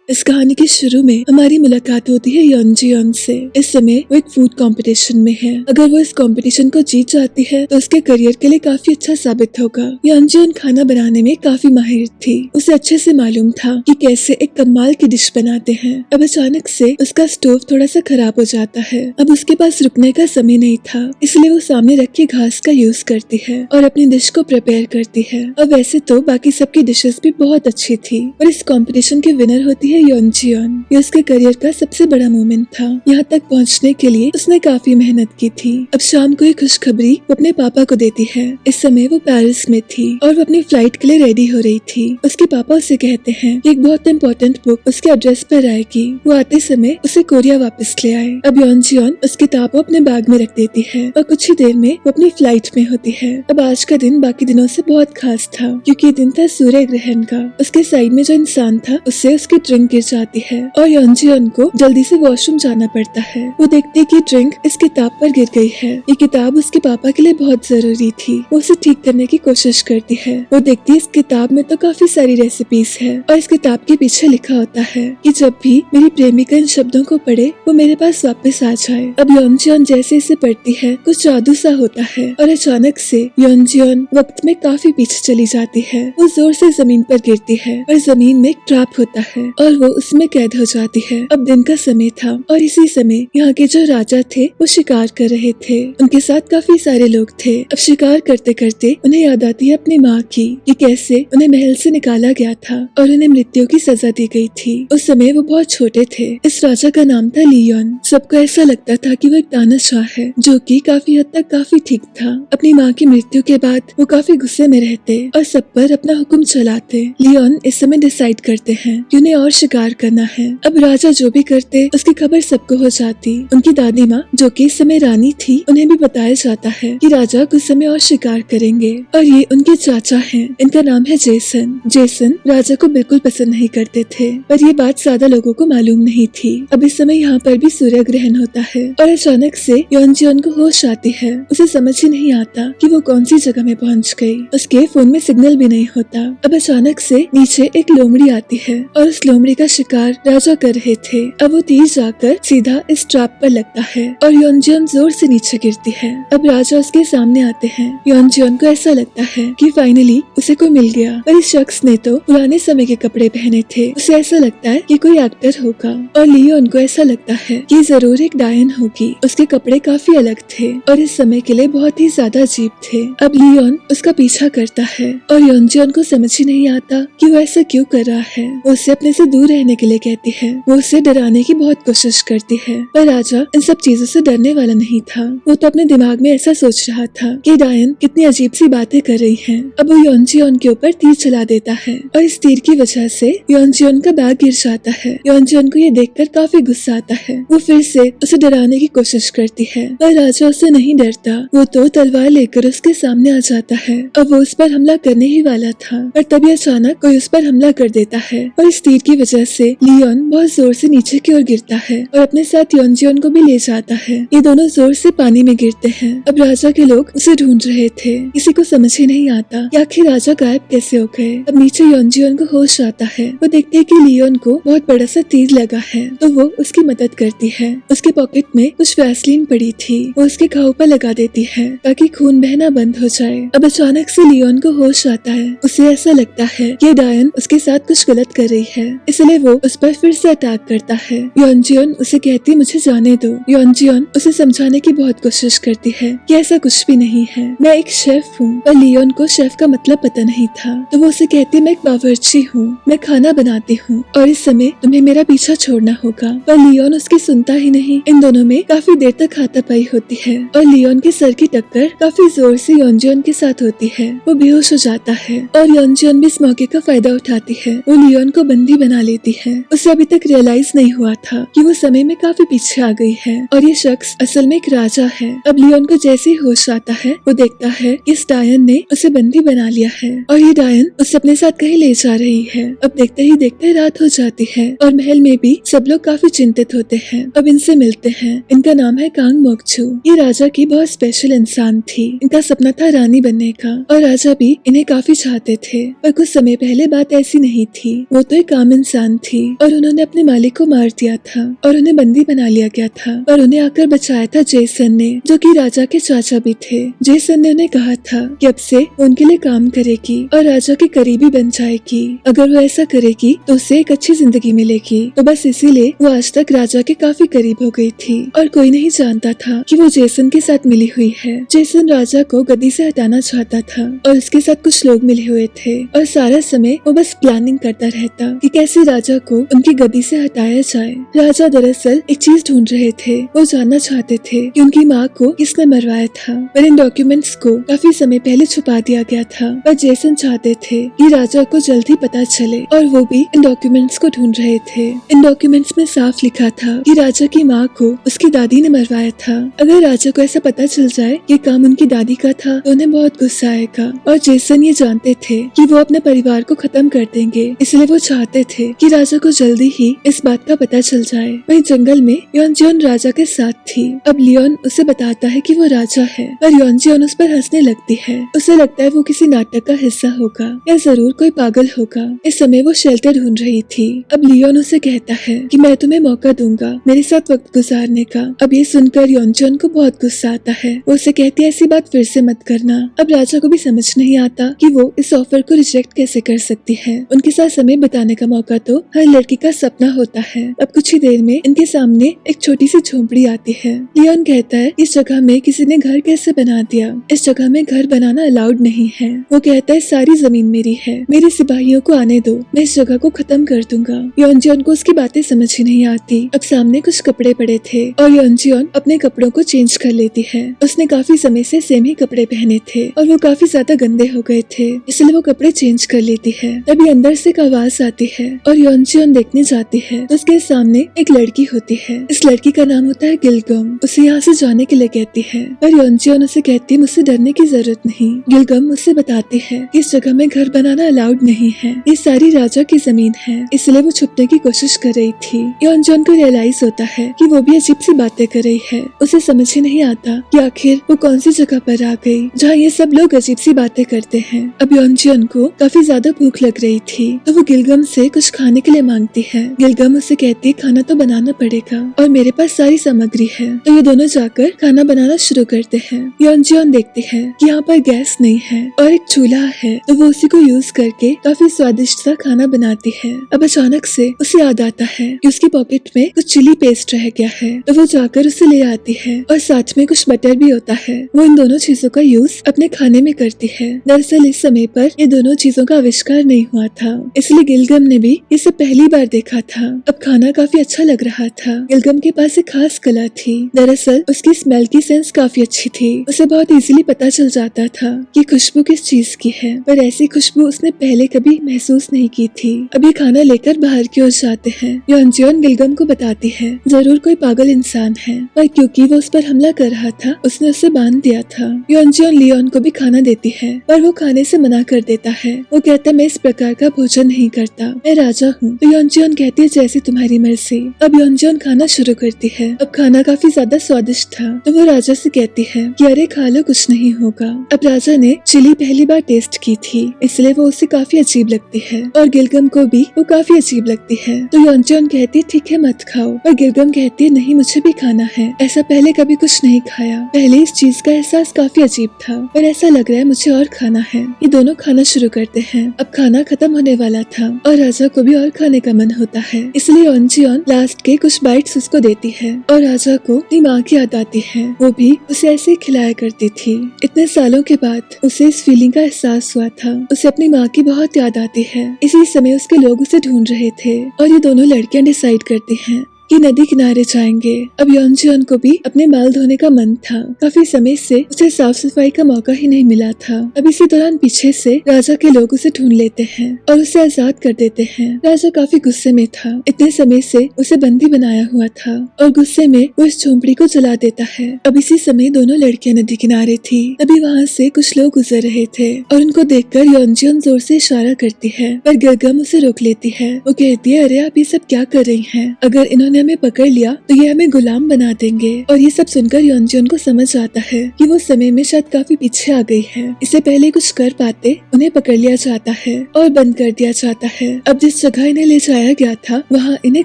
इस कहानी के शुरू में हमारी मुलाकात होती है योनजियोन से। इस समय वो एक फूड कंपटीशन में है। अगर वो इस कंपटीशन को जीत जाती है तो उसके करियर के लिए काफी अच्छा साबित होगा। योनजियोन खाना बनाने में काफी माहिर थी। उसे अच्छे से मालूम था कि कैसे एक कमाल की डिश बनाते हैं। अब अचानक से उसका स्टोव थोड़ा सा खराब हो जाता है। अब उसके पास रुकने का समय नहीं था, इसलिए वो सामने रखी घास का यूज करती है और अपनी डिश को प्रिपेयर करती है। और वैसे तो बाकी सबकी डिशेस भी बहुत अच्छी थी, पर इस कंपटीशन की विनर होती है योनजियोन। ये उसके करियर का सबसे बड़ा मोमेंट था। यहाँ तक पहुँचने के लिए उसने काफी मेहनत की थी। अब शाम को ये खुशखबरी वो अपने पापा को देती है। इस समय वो पेरिस में थी और वो अपनी फ्लाइट के लिए रेडी हो रही थी। उसके पापा उसे कहते हैं कि एक बहुत इंपॉर्टेंट बुक उसके एड्रेस पर आएगी। वो आते समय उसे कोरिया वापस ले आए। अब योनजियोन उस किताब को अपने बैग में रख देती है और कुछ ही देर में वो अपनी फ्लाइट में होती है। अब आज का दिन बाकी दिनों से बहुत खास था, क्योंकि दिन था सूर्य ग्रहण का। उसके साइड में जो इंसान था उससे उसकी ड्रिंक गिर जाती है और योनजियोन को जल्दी से वॉशरूम जाना पड़ता है। वो देखती है कि ड्रिंक इस किताब पर गिर गई है। ये किताब उसके पापा के लिए बहुत जरूरी थी। वो उसे ठीक करने की कोशिश करती है। वो देखती है इस किताब में तो काफी सारी रेसिपीज है और इस किताब के पीछे लिखा होता है कि जब भी मेरी प्रेमिका इन शब्दों को पढ़े वो मेरे पास वापस आ जाए। अब योनजियोन जैसे इसे पढ़ती है कुछ जादू सा होता है और अचानक से योनजियोन वक्त में काफी पीछे चली जाती है। वो जोर से जमीन पर गिरती है और जमीन में एक ट्रैप होता है और वो उसमें कैद हो जाती है। अब दिन का समय था और इसी समय यहाँ के जो राजा थे वो शिकार कर रहे थे। उनके साथ काफी सारे लोग थे। अब शिकार करते करते उन्हें याद आती है अपनी माँ की, कि कैसे उन्हें महल से निकाला गया था और उन्हें मृत्यु की सजा दी गई थी। उस समय वो बहुत छोटे थे। इस राजा का नाम था लियोन। सबको ऐसा लगता था कि वो एक तानाशाह है, जो कि काफी हद तक काफी ठीक था। अपनी माँ की मृत्यु के बाद वो काफी गुस्से में रहते और सब पर अपना हुक्म चलाते। लियोन इस समय डिसाइड करते हैं कि उन्हें और शिकार करना है। अब राजा जो भी करते उसकी खबर सबको हो जाती। उनकी दादी माँ, जो कि इस समय रानी थी, उन्हें भी बताया जाता है कि राजा कुछ समय और शिकार करेंगे। और ये उनके चाचा हैं। इनका नाम है जेसन। जेसन राजा को बिल्कुल पसंद नहीं करते थे, पर ये बात ज्यादा लोगों को मालूम नहीं थी। अब इस समय यहाँ पर भी सूर्य ग्रहण होता है और अचानक से योनजियोन को होश आती है। उसे समझ ही नहीं आता कि वो कौन सी जगह में पहुँच गई। उसके फोन में सिग्नल भी नहीं होता। अब अचानक से नीचे एक लोमड़ी आती है और उस लोमड़ी का शिकार राजा कर रहे थे। अब वो तीर जाकर सीधा इस ट्रैप पर लगता है और योनजियोन जोर से नीचे गिरती है। अब राजा उसके सामने आते हैं। योनजियोन को ऐसा लगता है कि फाइनली उसे कोई मिल गया, पर इस शख्स ने तो पुराने समय के कपड़े पहने थे। उसे ऐसा लगता है कि कोई एक्टर होगा और लियोन को ऐसा लगता है कि जरूर एक डायन होगी। उसके कपड़े काफी अलग थे और इस समय के लिए बहुत ही ज्यादा अजीब थे। अब लियोन उसका पीछा करता है और योनजियोन को समझ ही नहीं आता कि वो ऐसा क्यों कर रहा है। वो उससे अपने से दूर रहने के लिए कहती है। वो उसे डराने की बहुत कोशिश करती है, पर राजा इन सब चीजों से डरने वाला नहीं था। वो तो अपने दिमाग में ऐसा सोच रहा था कि डायन कितनी अजीब सी बातें कर रही है। अब वो योनजियोन के ऊपर तीर चला देता है और इस तीर की वजह से योनजियोन का बैग गिर जाता है। योनजियोन को ये देखकर काफी गुस्सा आता है। वो फिर से उसे डराने की कोशिश करती है, पर राजा उससे नहीं डरता। वो तो तलवार लेकर उसके सामने आ जाता है। अब वो उस पर हमला करने ही वाला था, पर तभी अचानक कोई उस पर हमला कर देता है और इस तीर की वजह से लियोन बहुत जोर से नीचे की ओर गिरता है और अपने साथ योनजियोन को भी ले जाता है। ये दोनों जोर से पानी में गिरते हैं। अब राजा के लोग उसे ढूंढ रहे थे। किसी को समझ ही नहीं आता कि आखिर राजा गायब कैसे हो गए। अब नीचे योनजियोन को होश आता है। वो देखते है कि लियोन को बहुत बड़ा सा तीर लगा है, तो वो उसकी मदद करती है। उसके पॉकेट में कुछ वैसलीन पड़ी थी, वो उसके घाव पर लगा देती है ताकि खून बहना बंद हो जाए। अब अचानक से लियोन को होश आता है। उसे ऐसा लगता है कि डायन उसके साथ कुछ गलत कर रही है, इसलिए वो उस पर फिर से अटैक करता है। योनजियोन उसे कहती मुझे जाने दो। योनजियोन उसे समझाने की बहुत कोशिश करती है कि ऐसा कुछ भी नहीं है, मैं एक शेफ हूँ। पर लियोन को शेफ का मतलब पता नहीं था, तो वो उसे कहती मैं एक बावर्ची हूँ, मैं खाना बनाती हूँ और इस समय तुम्हें मेरा पीछा छोड़ना होगा। पर लियोन उसकी सुनता ही नहीं। इन दोनों में काफी देर तक हाथापाई होती है और लियोन के सर की टक्कर काफी जोर से योनजियोन के साथ होती है। वो बेहोश हो जाता है और योनजियोन भी इस मौके का फायदा उठाती है। वो लियोन को बंदी बना लेती है। उसे अभी तक रियलाइज नहीं हुआ था कि वो समय में काफी पीछे आ गई है और ये शख्स असल में एक राजा है। अब लियोन को जैसे ही होश आता है वो देखता है इस डायन ने उसे बंदी बना लिया है और ये डायन उसे अपने साथ कहीं ले जा रही है। अब देखते ही देखते रात हो जाती है और महल में भी सब लोग काफी चिंतित होते हैं। अब इनसे मिलते हैं। इनका नाम है कांग मोक्चू। ये राजा की बहुत स्पेशल इंसान थी। इनका सपना था रानी बनने का और राजा भी इन्हें काफी चाहते थे, पर कुछ समय पहले बात ऐसी नहीं थी। वो तो एक आम इंसान इंसान थी और उन्होंने अपने मालिक को मार दिया था और उन्हें बंदी बना लिया गया था। और उन्हें आकर बचाया था जेसन ने, जो कि राजा के चाचा भी थे। जेसन ने उन्हें कहा था कि अब से वो उनके लिए काम करेगी और राजा के करीबी बन जाएगी। अगर वो ऐसा करेगी तो उसे एक अच्छी जिंदगी मिलेगी। तो बस इसीलिए वो आज तक राजा के काफी करीब हो गई थी और कोई नहीं जानता था कि वो जेसन के साथ मिली हुई है। जेसन राजा को गद्दी से हटाना चाहता था और उसके साथ कुछ लोग मिले हुए थे और सारा समय वो बस प्लानिंग करता रहता कि कैसे राजा को उनकी गद्दी से हटाया जाए। राजा दरअसल एक चीज ढूंढ रहे थे। वो जानना चाहते थे कि उनकी माँ को किसने मरवाया था, पर इन डॉक्यूमेंट्स को काफी समय पहले छुपा दिया गया था। पर जेसन चाहते थे कि राजा को जल्दी पता चले और वो भी इन डॉक्यूमेंट्स को ढूंढ रहे थे। इन डॉक्यूमेंट्स में साफ लिखा था कि राजा की माँ को उसकी दादी ने मरवाया था। अगर राजा को ऐसा पता चल जाए ये काम उनकी दादी का था तो उन्हें बहुत गुस्सा आएगा और जेसन ये जानते थे कि वो अपने परिवार को खत्म कर देंगे, इसलिए वो चाहते थे कि राजा को जल्दी ही इस बात का पता चल जाए। वहीं जंगल में योनजियोन राजा के साथ थी। अब लियोन उसे बताता है कि वो राजा है और योनजियोन उस पर हंसने लगती है। उसे लगता है वो किसी नाटक का हिस्सा होगा या जरूर कोई पागल होगा। इस समय वो शेल्टर ढूंढ रही थी। अब लियोन उसे कहता है कि मैं तुम्हें मौका दूंगा मेरे साथ वक्त गुजारने का। अब ये सुनकर योनजियोन को बहुत गुस्सा आता है। वो उसे कहती है ऐसी बात फिर से मत करना। अब राजा को भी समझ नहीं आता कि वो इस ऑफर को रिजेक्ट कैसे कर सकती है। उनके साथ समय बिताने का मौका तो हर लड़की का सपना होता है। अब कुछ ही देर में इनके सामने एक छोटी सी झोंपड़ी आती है। लियोन कहता है इस जगह में किसी ने घर कैसे बना दिया, इस जगह में घर बनाना अलाउड नहीं है। वो कहता है सारी जमीन मेरी है, मेरे सिपाहियों को आने दो, मैं इस जगह को खत्म कर दूंगा। योनजियोन को उसकी बातें समझ ही नहीं आती। अब सामने कुछ कपड़े पड़े थे और योनजियोन अपने कपड़ों को चेंज कर लेती है। उसने काफी समय से सेम ही कपड़े पहने थे और वो काफी ज्यादा गंदे हो गए थे, इसलिए वो कपड़े चेंज कर लेती है। तभी अंदर से एक आवाज आती है और योनजियोन देखने जाती है तो उसके सामने एक लड़की होती है। इस लड़की का नाम होता है गिलगम। उसे यहाँ से जाने के लिए कहती है पर योनजियोन उसे कहती है मुझसे डरने की जरूरत नहीं। गिलगम उसे बताती है कि इस जगह में घर बनाना अलाउड नहीं है, ये सारी राजा की जमीन है, इसलिए वो छुपने की कोशिश कर रही थी। योनजियोन को रियलाइज होता है कि वो भी अजीब सी बातें कर रही है। उसे समझ ही नहीं आता कि आखिर वो कौन सी जगह पर आ गई जहाँ ये सब लोग अजीब सी बातें करते हैं। अब योनजियोन को काफी ज्यादा भूख लग रही थी तो वो गिलगम से कुछ खाने के लिए मांगती है। गिलगम उसे कहती है खाना तो बनाना पड़ेगा और मेरे पास सारी सामग्री है। तो ये दोनों जाकर खाना बनाना शुरू करते हैं। योनजियोन देखती है कि यहाँ पर गैस नहीं है और एक चूल्हा है, तो वो उसी को यूज करके काफी स्वादिष्ट सा खाना बनाती है। अब अचानक से उसे याद आता है कि उसकी पॉकेट में कुछ चिली पेस्ट रह गया है, तो वो जाकर उसे ले आती है और साथ में कुछ बटर भी होता है। वो इन दोनों चीजों का यूज अपने खाने में करती है। दरअसल इस समय पर ये दोनों चीजों का आविष्कार नहीं हुआ था, इसलिए गिलगम ने भी इसे पहली बार देखा था। अब खाना काफी अच्छा लग रहा था। गिलगम के पास एक खास कला थी। दरअसल उसकी स्मेल की सेंस काफी अच्छी थी। उसे बहुत इजीली पता चल जाता था कि खुशबू किस चीज की है, पर ऐसी खुशबू उसने पहले कभी महसूस नहीं की थी। अभी खाना लेकर बाहर की ओर जाते हैं। योनजियोन गिलगम को बताती है जरूर कोई पागल इंसान है, पर क्योंकि वो उस पर हमला कर रहा था उसने उसे बांध दिया था। योनजियोन लियोन को भी खाना देती है पर वो खाने से मना कर देता है। वो कहता है मैं इस प्रकार का भोजन नहीं करता, मैं राजा हूँ। तो योनजियोन कहती है जैसी तुम्हारी मर्जी। अब योनजियोन खाना शुरू करती है। अब खाना काफी ज्यादा स्वादिष्ट था तो वो राजा से कहती है कि अरे खा लो कुछ नहीं होगा। अब राजा ने चिली पहली बार टेस्ट की थी इसलिए वो उसे काफी अजीब लगती है और गिलगम को भी वो काफी अजीब लगती है। तो योनजियोन कहती है ठीक है मत खाओ, पर गिलगम कहती है नहीं मुझे भी खाना है, ऐसा पहले कभी कुछ नहीं खाया। पहले इस चीज का एहसास काफी अजीब था पर ऐसा लग रहा है मुझे और खाना है। ये दोनों खाना शुरू करते हैं। अब खाना खत्म होने वाला था और राजा को भी और खाने का मन होता है, इसलिए योनजियोन लास्ट के कुछ बाइट्स उसको देती है और राजा को अपनी माँ की याद आती है। वो भी उसे ऐसे ही खिलाया करती थी। इतने सालों के बाद उसे इस फीलिंग का एहसास हुआ था। उसे अपनी माँ की बहुत याद आती है। इसी समय उसके लोग उसे ढूंढ रहे थे और ये दोनों लड़कियां डिसाइड करती हैं कि नदी किनारे जाएंगे। अब योनजियोन को भी अपने बाल धोने का मन था। काफी समय से उसे साफ सफाई का मौका ही नहीं मिला था। अब इसी दौरान पीछे से राजा के लोग उसे ढूंढ लेते हैं और उसे आजाद कर देते हैं। राजा काफी गुस्से में था, इतने समय से उसे बंदी बनाया हुआ था और गुस्से में वो इस झोंपड़ी को जला देता है। अब इसी समय दोनों लड़कियां नदी किनारे थी। तभी वहाँ से कुछ लोग गुजर रहे थे और उनको देखकर योनजियोन जोर से इशारा करती है पर गिलगम उसे रोक लेती है। वो कहती है अरे आप ये सब क्या कर रही हैं? अगर इन्होंने उन्होंने हमें पकड़ लिया तो ये हमें गुलाम बना देंगे। और ये सब सुनकर योंजियोन को समझ आता है कि वो समय में शायद काफी पीछे आ गई है। इससे पहले कुछ कर पाते उन्हें पकड़ लिया जाता है और बंद कर दिया जाता है। अब जिस जगह इन्हें ले जाया गया था वहाँ इन्हें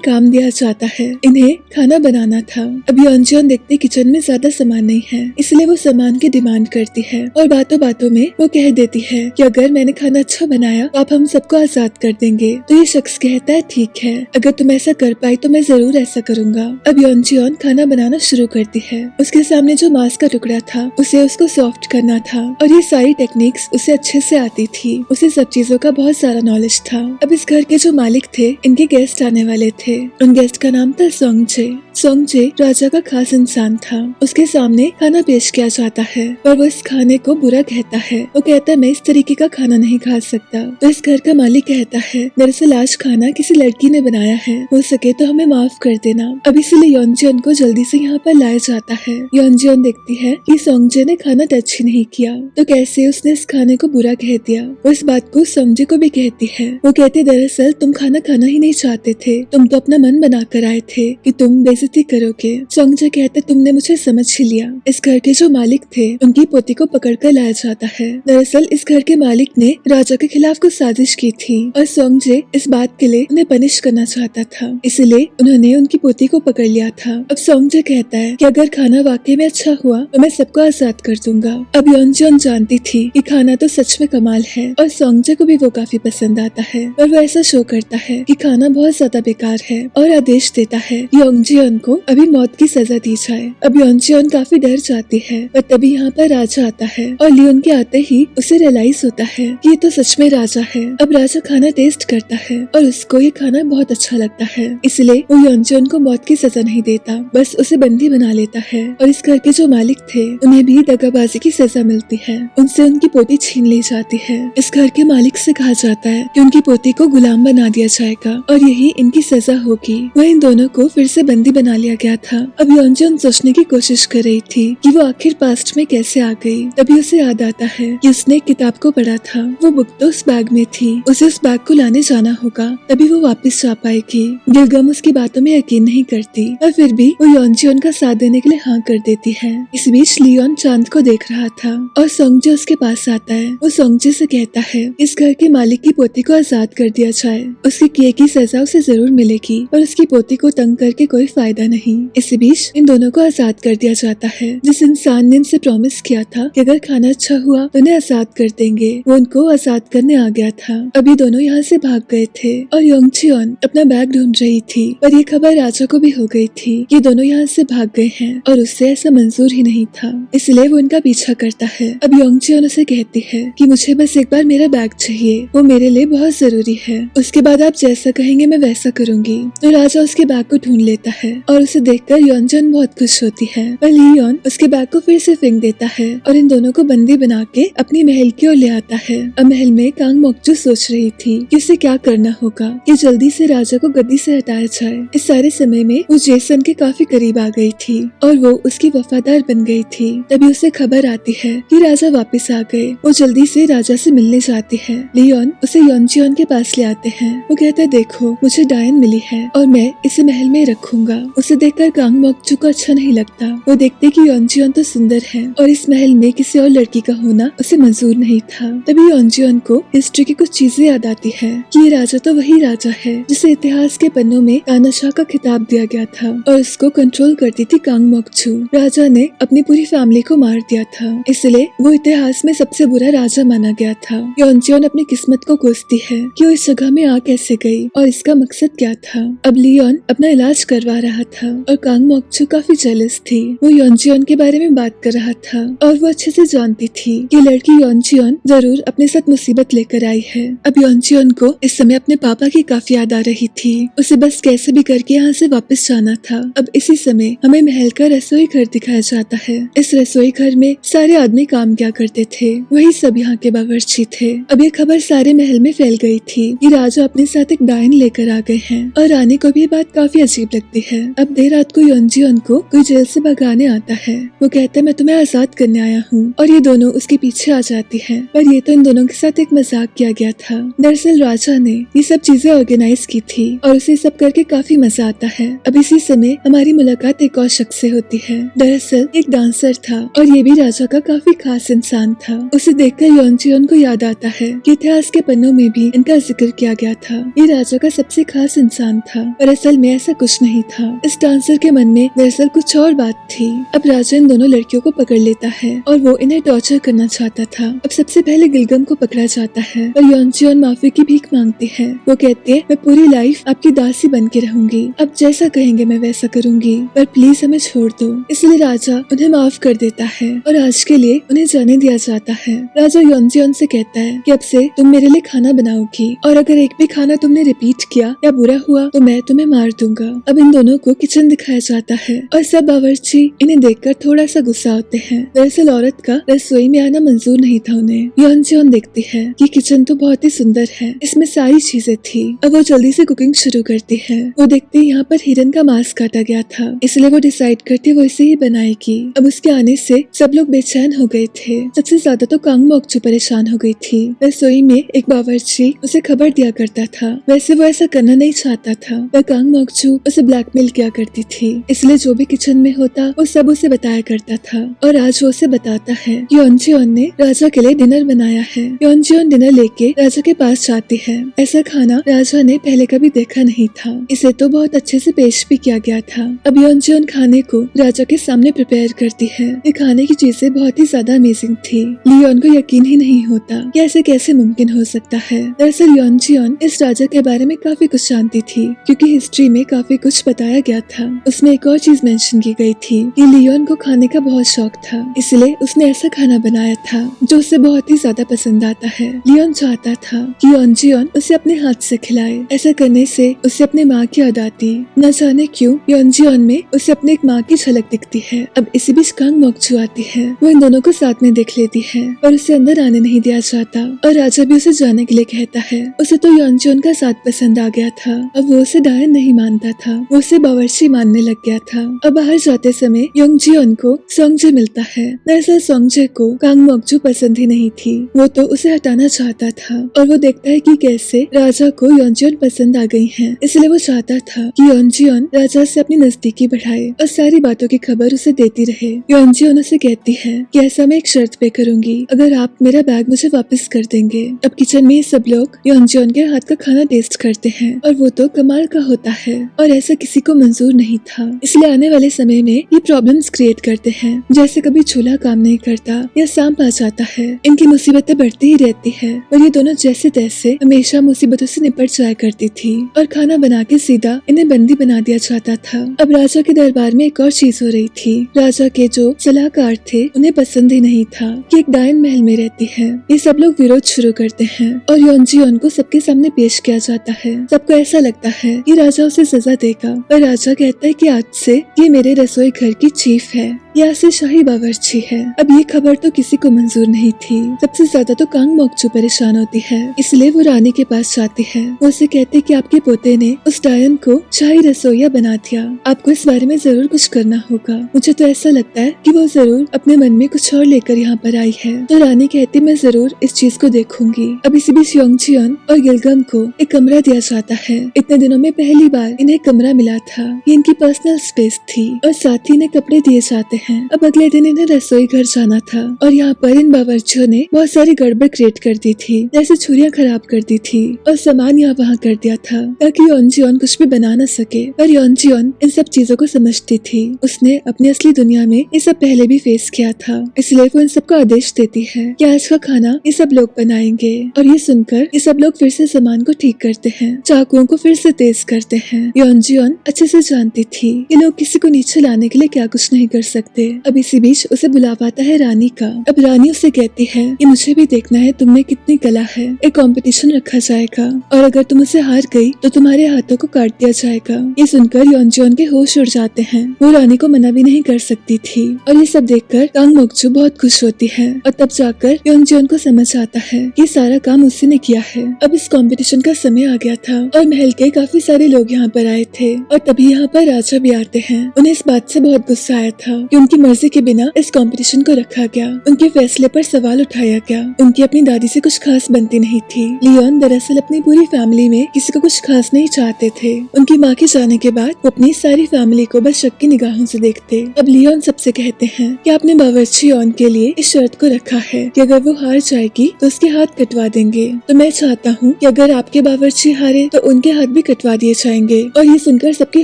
काम दिया जाता है। इन्हें खाना बनाना था। अब योंजियोन देखते किचन में ज्यादा सामान नहीं है, इसलिए वो सामान की डिमांड करती है और बातों बातों में वो कह देती है कि अगर मैंने खाना अच्छा बनाया तो आप हम सबको आजाद कर देंगे। तो ये शख्स कहता है ठीक है, अगर तुम ऐसा कर पाई तो मैं जरूर ऐसा करूंगा। अब योंजियोन खाना बनाना शुरू करती है। उसके सामने जो मांस का टुकड़ा था उसे उसको सॉफ्ट करना था और ये सारी टेक्निक्स उसे अच्छे से आती थी। उसे सब चीजों का बहुत सारा नॉलेज था। अब इस घर के जो मालिक थे इनके गेस्ट आने वाले थे। उन गेस्ट का नाम था सोंगजे। सोंगजे राजा का खास इंसान था। उसके सामने खाना पेश किया जाता है पर वो इस खाने को बुरा कहता है। वो कहता है मैं इस तरीके का खाना नहीं खा सकता। तो इस घर का मालिक कहता है दरअसल आज खाना किसी लड़की ने बनाया है, हो सके तो हमें माफ कर देना। अब इसीलिए योंजियोन को जल्दी से यहाँ पर लाया जाता है। योंजियोन देखती है कि सोंगजे ने खाना टच ही नहीं किया तो कैसे उसने इस खाने को बुरा कह दिया। वो इस बात को सोंगजे को भी कहती है। वो कहती दरअसल तुम खाना खाना ही नहीं चाहते थे, तुम तो अपना मन बना कर आए थे कि तुम बेइज्जती करोगे। सोंगजे कहता तुमने मुझे समझ ही लिया। इस घर के जो मालिक थे उनकी पोती को पकड़ कर लाया जाता है। दरअसल इस घर के मालिक ने राजा के खिलाफ कुछ साजिश की थी और सोंगजे इस बात के लिए उन्हें पनिश करना चाहता था, इसलिए उन्होंने उनकी पोती को पकड़ लिया था। अब सोंगजे कहता है कि अगर खाना वाकई में अच्छा हुआ तो मैं सबको आजाद कर दूंगा। अब योंजियोन जानती थी कि खाना तो सच में कमाल है और सोंगजे को भी वो काफी पसंद आता है, पर वो ऐसा शो करता है कि खाना बहुत ज्यादा बेकार है और आदेश देता है योंजियोन को अभी मौत की सजा दी जाए। अब योंजियोन काफी डर जाती है पर तभी यहाँ पर राजा आता है और लियोन के आते ही उसे रियलाइज होता है कि ये तो सच में राजा है। अब राजा खाना टेस्ट करता है और उसको ये खाना बहुत अच्छा लगता है, इसलिए वो योंजियोन को मौत की सजा नहीं देता, बस उसे बंदी बना लेता है। और इस घर के जो मालिक थे उन्हें भी दगाबाजी की सजा मिलती है, उनसे उनकी पोती छीन ली जाती है। इस घर के मालिक से कहा जाता है कि उनकी पोती को गुलाम बना दिया जाएगा और यही इनकी सजा होगी। वह इन दोनों को फिर से बंदी बना लिया गया था। अब योंजियोन सोचने की कोशिश कर रही थी कि वो आखिर पास्ट में कैसे आ गई। तभी उसे याद आता है कि उसने एक किताब को पढ़ा था, वो बुक तो उस बैग में थी, उसे उस बैग को लाने जाना होगा तभी वो वापस जा पाएगी। गिलगम उसकी बातों में यकीन नहीं करती और फिर भी वो योंजियोन का साथ देने के लिए हाँ कर देती है। इस बीच लियोन चांद को देख रहा था और सोंगजे उसके पास आता है। वो सोंगजे से कहता है इस घर के मालिक की पोती को आजाद कर दिया जाए, उसके किए की सजा उसे जरूर मिलेगी पर उसकी पोती को तंग करके कोई फायदा नहीं। इसी बीच इन दोनों को आजाद कर दिया जाता है। जिस इंसान ने इनसे प्रॉमिस किया था कि अगर खाना अच्छा हुआ तो उन्हें आजाद कर देंगे, वो उनको आजाद करने आ गया था। अभी दोनों यहाँ से भाग गए थे और योंजियोन अपना बैग ढूंढ रही थी पर ये खबर राजा को भी हो गई थी कि दोनों यहाँ से भाग गए हैं और उससे ऐसा मंजूर ही नहीं था, इसलिए वो उनका पीछा करता है। अब योंजियोन उसे कहती है कि मुझे बस एक बार मेरा बैग चाहिए, वो मेरे लिए बहुत जरूरी है, उसके बाद आप जैसा कहेंगे मैं वैसा करूंगी। तो राजा उसके बैग को ढूंढ लेता है और उसे देखकर योंजियोन बहुत खुश होती है पर लियोन उसके बैग को फिर से फेंक देता है और इन दोनों को बंदी बना के अपनी महल की ओर ले आता है। अब महल में कांग मोक्चू सोच रही थी कि उसे क्या करना होगा कि जल्दी से राजा को गद्दी से हटाया जाए। इस सारे समय में वो जेसन के काफी करीब आ गई थी और वो उसकी वफादार बन गई थी। तभी उसे खबर आती है कि राजा वापस आ गए। वो जल्दी से राजा से मिलने जाती है। लियोन उसे योंजियोन के पास ले आते हैं। वो कहता है देखो मुझे डायन मिली है और मैं इसे महल में रखूंगा। उसे देखकर कांग मोक्चू को अच्छा नहीं लगता। वो देखते कि योंजियोन तो सुंदर है और इस महल में किसी और लड़की का होना उसे मंजूर नहीं था। तभी योंजियोन को हिस्ट्री की कुछ चीजें याद आती है कि ये राजा तो वही राजा है जिसे इतिहास के पन्नों में तानाशाह का खिताब दिया गया था और उसको कंट्रोल करती थी कांग मोक्चू। राजा ने अपनी पूरी फैमिली को मार दिया था, इसलिए वो इतिहास में सबसे बुरा राजा माना गया था। योंजियोन अपनी किस्मत को कोसती है कि वो इस जगह में आ कैसे गई और इसका मकसद क्या था। अब लियोन अपना इलाज करवा रहा था और कांग मोक्चू काफी जेलस थी। वो योंजियोन के बारे में बात कर रहा था और वो अच्छे से जानती थी कि लड़की योंजियोन जरूर अपने साथ मुसीबत लेकर आई है। अब योंजियोन को इस समय अपने पापा की काफी याद आ रही थी। उसे बस कैसे भी करके यहाँ से वापस जाना था। अब इसी समय हमें महल का रसोई घर दिखाया जाता है। इस रसोई घर में सारे आदमी काम किया करते थे, वही सब यहाँ के बावर्ची थे। अब ये खबर सारे महल में फैल गई थी कि राजा अपने साथ एक डायन लेकर आ गए हैं और रानी को भी ये बात काफी अजीब लगती है। अब देर रात को योंजियोन को कोई जेल से भगाने आता है। वो कहता है मैं तुम्हें आजाद करने आया हूँ और ये दोनों उसके पीछे आ जाती है पर ये तो इन दोनों के साथ एक मजाक किया गया था। दरअसल राजा ने ये सब चीजें ऑर्गेनाइज की थी और उसे सब करके काफी मजा से आता है। अब इसी समय हमारी मुलाकात एक और शख्स से होती है। दरअसल एक डांसर था और ये भी राजा का काफी खास इंसान था। उसे देखकर योंजियोन को याद आता है कि इतिहास के पन्नों में भी इनका जिक्र किया गया था। ये राजा का सबसे खास इंसान था, पर असल में ऐसा कुछ नहीं था। इस डांसर के मन में दरअसल कुछ और बात थी। अब राजा इन दोनों लड़कियों को पकड़ लेता है और वो इन्हें टॉर्चर करना चाहता था। अब सबसे पहले गिलगम को पकड़ा जाता है और योंजियोन माफी की भीख मांगती है। वो कहती है, मैं पूरी लाइफ आपकी दासी बन के रहूंगी, अब जैसा कहेंगे मैं वैसा करूंगी, पर प्लीज हमें छोड़ दो। इसलिए राजा उन्हें माफ कर देता है और आज के लिए उन्हें जाने दिया जाता है। राजा योंजियोन से कहता है कि अब से तुम मेरे लिए खाना बनाओगी और अगर एक भी खाना तुमने रिपीट किया या बुरा हुआ तो मैं तुम्हें मार दूंगा। अब इन दोनों को किचन दिखाया जाता है और सब बावर्ची इन्हें देखकर थोड़ा सा गुस्सा होते हैं। दरअसल औरत का रसोई में आना मंजूर नहीं था उन्हें। योंजियोन देखती है कि किचन तो बहुत ही सुंदर है, इसमें सारी चीजें थी। अब वो जल्दी से कुकिंग शुरू करती है। वो देखती है यहाँ पर हिरन का मांस काटा गया था, इसलिए वो डिसाइड करती है वो इसे ही बनाएगी। अब उसके आने से सब लोग बेचैन हो गए थे। सबसे ज्यादा तो कांग मोक्चू परेशान हो गई थी। रसोई में एक बावर्ची उसे खबर दिया करता था। वैसे वो ऐसा करना नहीं चाहता था, पर कांग मोक्चू उसे ब्लैकमेल किया करती थी, इसलिए जो भी किचन में होता वो सब उसे बताया करता था। और आज वो उसे बताता है कि योंजियोन ने राजा के लिए डिनर बनाया है। योंजियोन डिनर लेके राजा के पास जाती है। ऐसा खाना राजा ने पहले कभी देखा नहीं था, इसे तो बहुत अच्छे से पेश भी किया गया था। अब योंजियोन खाने को राजा के सामने प्रिपेयर करती है। ये खाने की चीजें बहुत ही ज्यादा अमेजिंग थी। लियोन को यकीन ही नहीं होता कि ऐसे कैसे मुमकिन हो सकता है। दरअसल योंजियोन इस राजा के बारे में काफी कुछ जानती थी, क्योंकि हिस्ट्री में काफी कुछ बताया गया था। उसमें एक और चीज मेंशन की गई थी कि लियोन को खाने का बहुत शौक था, इसलिए उसने ऐसा खाना बनाया था जो उसे बहुत ही ज्यादा पसंद आता है। लियोन चाहता था कि योंजियोन उसे अपने हाथ से खिलाए। ऐसा करने से उसे अपने माँ की याद आती। न जाने क्यों योंजियोन में उसे अपने एक माँ की झलक दिखती है। अब इसी बीच कांग मोक्चू आती है। वो इन दोनों को साथ में देख लेती है और उसे अंदर आने नहीं दिया जाता और राजा भी उसे जाने के लिए कहता है। उसे तो योंजियोन का साथ पसंद आ गया था। अब वो उसे डायन नहीं मानता था, वो उसे बावर्ची मानने लग गया था। अब बाहर जाते समय योंजियोन को सोंगजे मिलता है। दरअसल सोंगजे को कांग मोक्चू पसंद ही नहीं थी, वो तो उसे हटाना चाहता था। और वो देखता है कि कैसे राजा को योंजियोन पसंद आ गई है, इसलिए वो चाहता था कि योंजियोन राजा से अपनी नजदीकी बढ़ाए और सारी बातों की खबर उसे देती रहे। योंजियोन उसे कहती है कि ऐसा मैं एक शर्त पे करूंगी, अगर आप मेरा बैग मुझे वापस कर देंगे। अब किचन में सब लोग योंजियोन के हाथ का खाना टेस्ट करते हैं और वो तो कमाल का होता है और ऐसा किसी को मंजूर नहीं था, इसलिए आने वाले समय में ये प्रॉब्लम्स क्रिएट करते हैं। जैसे कभी चूल्हा काम नहीं करता या सांप आ जाता है, इनकी मुसीबतें बढ़ती ही रहती है। और ये दोनों जैसे तैसे हमेशा मुसीबतों से निपट जाया करती थी और खाना बना के सीधा इन्हें बंदी बना दिया जाता था। अब राजा के दरबार में एक और चीज हो रही थी। राजा के जो सलाहकार थे उन्हें पसंद ही नहीं था कि एक डायन महल में रहती है। ये सब लोग विरोध शुरू करते हैं और योंजियोन को सबके सामने पेश किया जाता है। सबको ऐसा लगता है कि राजा उसे सजा देगा, पर राजा कहता है कि आज से ये मेरे रसोई घर की चीफ है, यहाँ से शाही बावर्ची है। अब ये खबर तो किसी को मंजूर नहीं थी। सबसे ज्यादा तो कांग मोक्चू परेशान होती है, इसलिए वो रानी के पास जाती है। वो उसे कहते हैं कि आपके पोते ने उस डायन को शाही रसोइया बना दिया, आपको इस बारे में जरूर कुछ करना होगा। मुझे तो ऐसा लगता है कि वो जरूर अपने मन में कुछ और लेकर यहाँ पर आई है। तो रानी कहती मैं जरूर इस चीज को देखूंगी। अब इसी बीच योंजियोन और गिलगम को एक कमरा दिया जाता है। इतने दिनों में पहली बार इन्हें कमरा मिला था। ये इनकी पर्सनल स्पेस थी और साथ ही इन्हें कपड़े दिए जाते हैं। अब अगले दिन इन्हें रसोई घर जाना था और यहाँ पर इन बावर्चियों ने बहुत सारी गड़बड़ क्रिएट कर दी थी, जैसे छुरियां खराब कर दी थी और सामान यहाँ वहाँ कर दिया था ताकि योंजियोन कुछ भी बना न सके। पर योंजियोन इन सब चीजों को समझती थी। उसने अपनी असली दुनिया में ये सब पहले भी फेस किया था, इसलिए वो इन सबको आदेश देती है कि आज का खाना ये सब लोग बनाएंगे। और ये सुनकर ये सब लोग फिर से सामान को ठीक करते हैं, चाकुओं को फिर से तेज करते हैं। योंजियोन अच्छे से जानती थी ये लोग किसी को नीचे लाने के लिए क्या कुछ नहीं कर सकते। अब इसी बीच उसे बुला पाता है रानी का। अब रानी उसे कहती है कि मुझे भी देखना है तुमने कितनी कला है, एक कंपटीशन रखा जाएगा और अगर तुम उसे हार गई तो तुम्हारे हाथों को काट दिया जाएगा। ये सुनकर योंजियोन के होश उड़ जाते हैं। वो रानी को मना भी नहीं कर सकती थी और ये सब देखकर कांग मोक्चू बहुत खुश होती है और तब जाकर योंजियोन को समझ आता है कि सारा काम उसी ने किया है। अब इस कंपटीशन का समय आ गया था और महल के काफी सारे लोग यहाँ पर आए थे और तभी यहाँ पर राजा भी आते हैं। उन्हें इस बात से बहुत गुस्सा आया था कि उनकी मर्जी के बिना इस कंपटीशन को रखा गया। उनके फैसले पर सवाल उठाया गया। उनकी अपनी दादी से कुछ खास बनती नहीं थी। लियोन दरअसल अपनी पूरी फैमिली में किसी को कुछ खास नहीं चाहते थे। उनकी माँ के जाने के बाद वो अपनी सारी फैमिली को बस शक की निगाहों से देखते। अब लियोन सबसे कहते हैं कि आपने बावर्ची ऑन के लिए इस शर्त को रखा है कि अगर वो हार जाएगी तो उसके हाथ कटवा देंगे। तो मैं चाहता हूँ कि अगर आपके बावर्ची हारे तो उनके हाथ भी कटवा दिए जाएंगे। और ये सुनकर सबके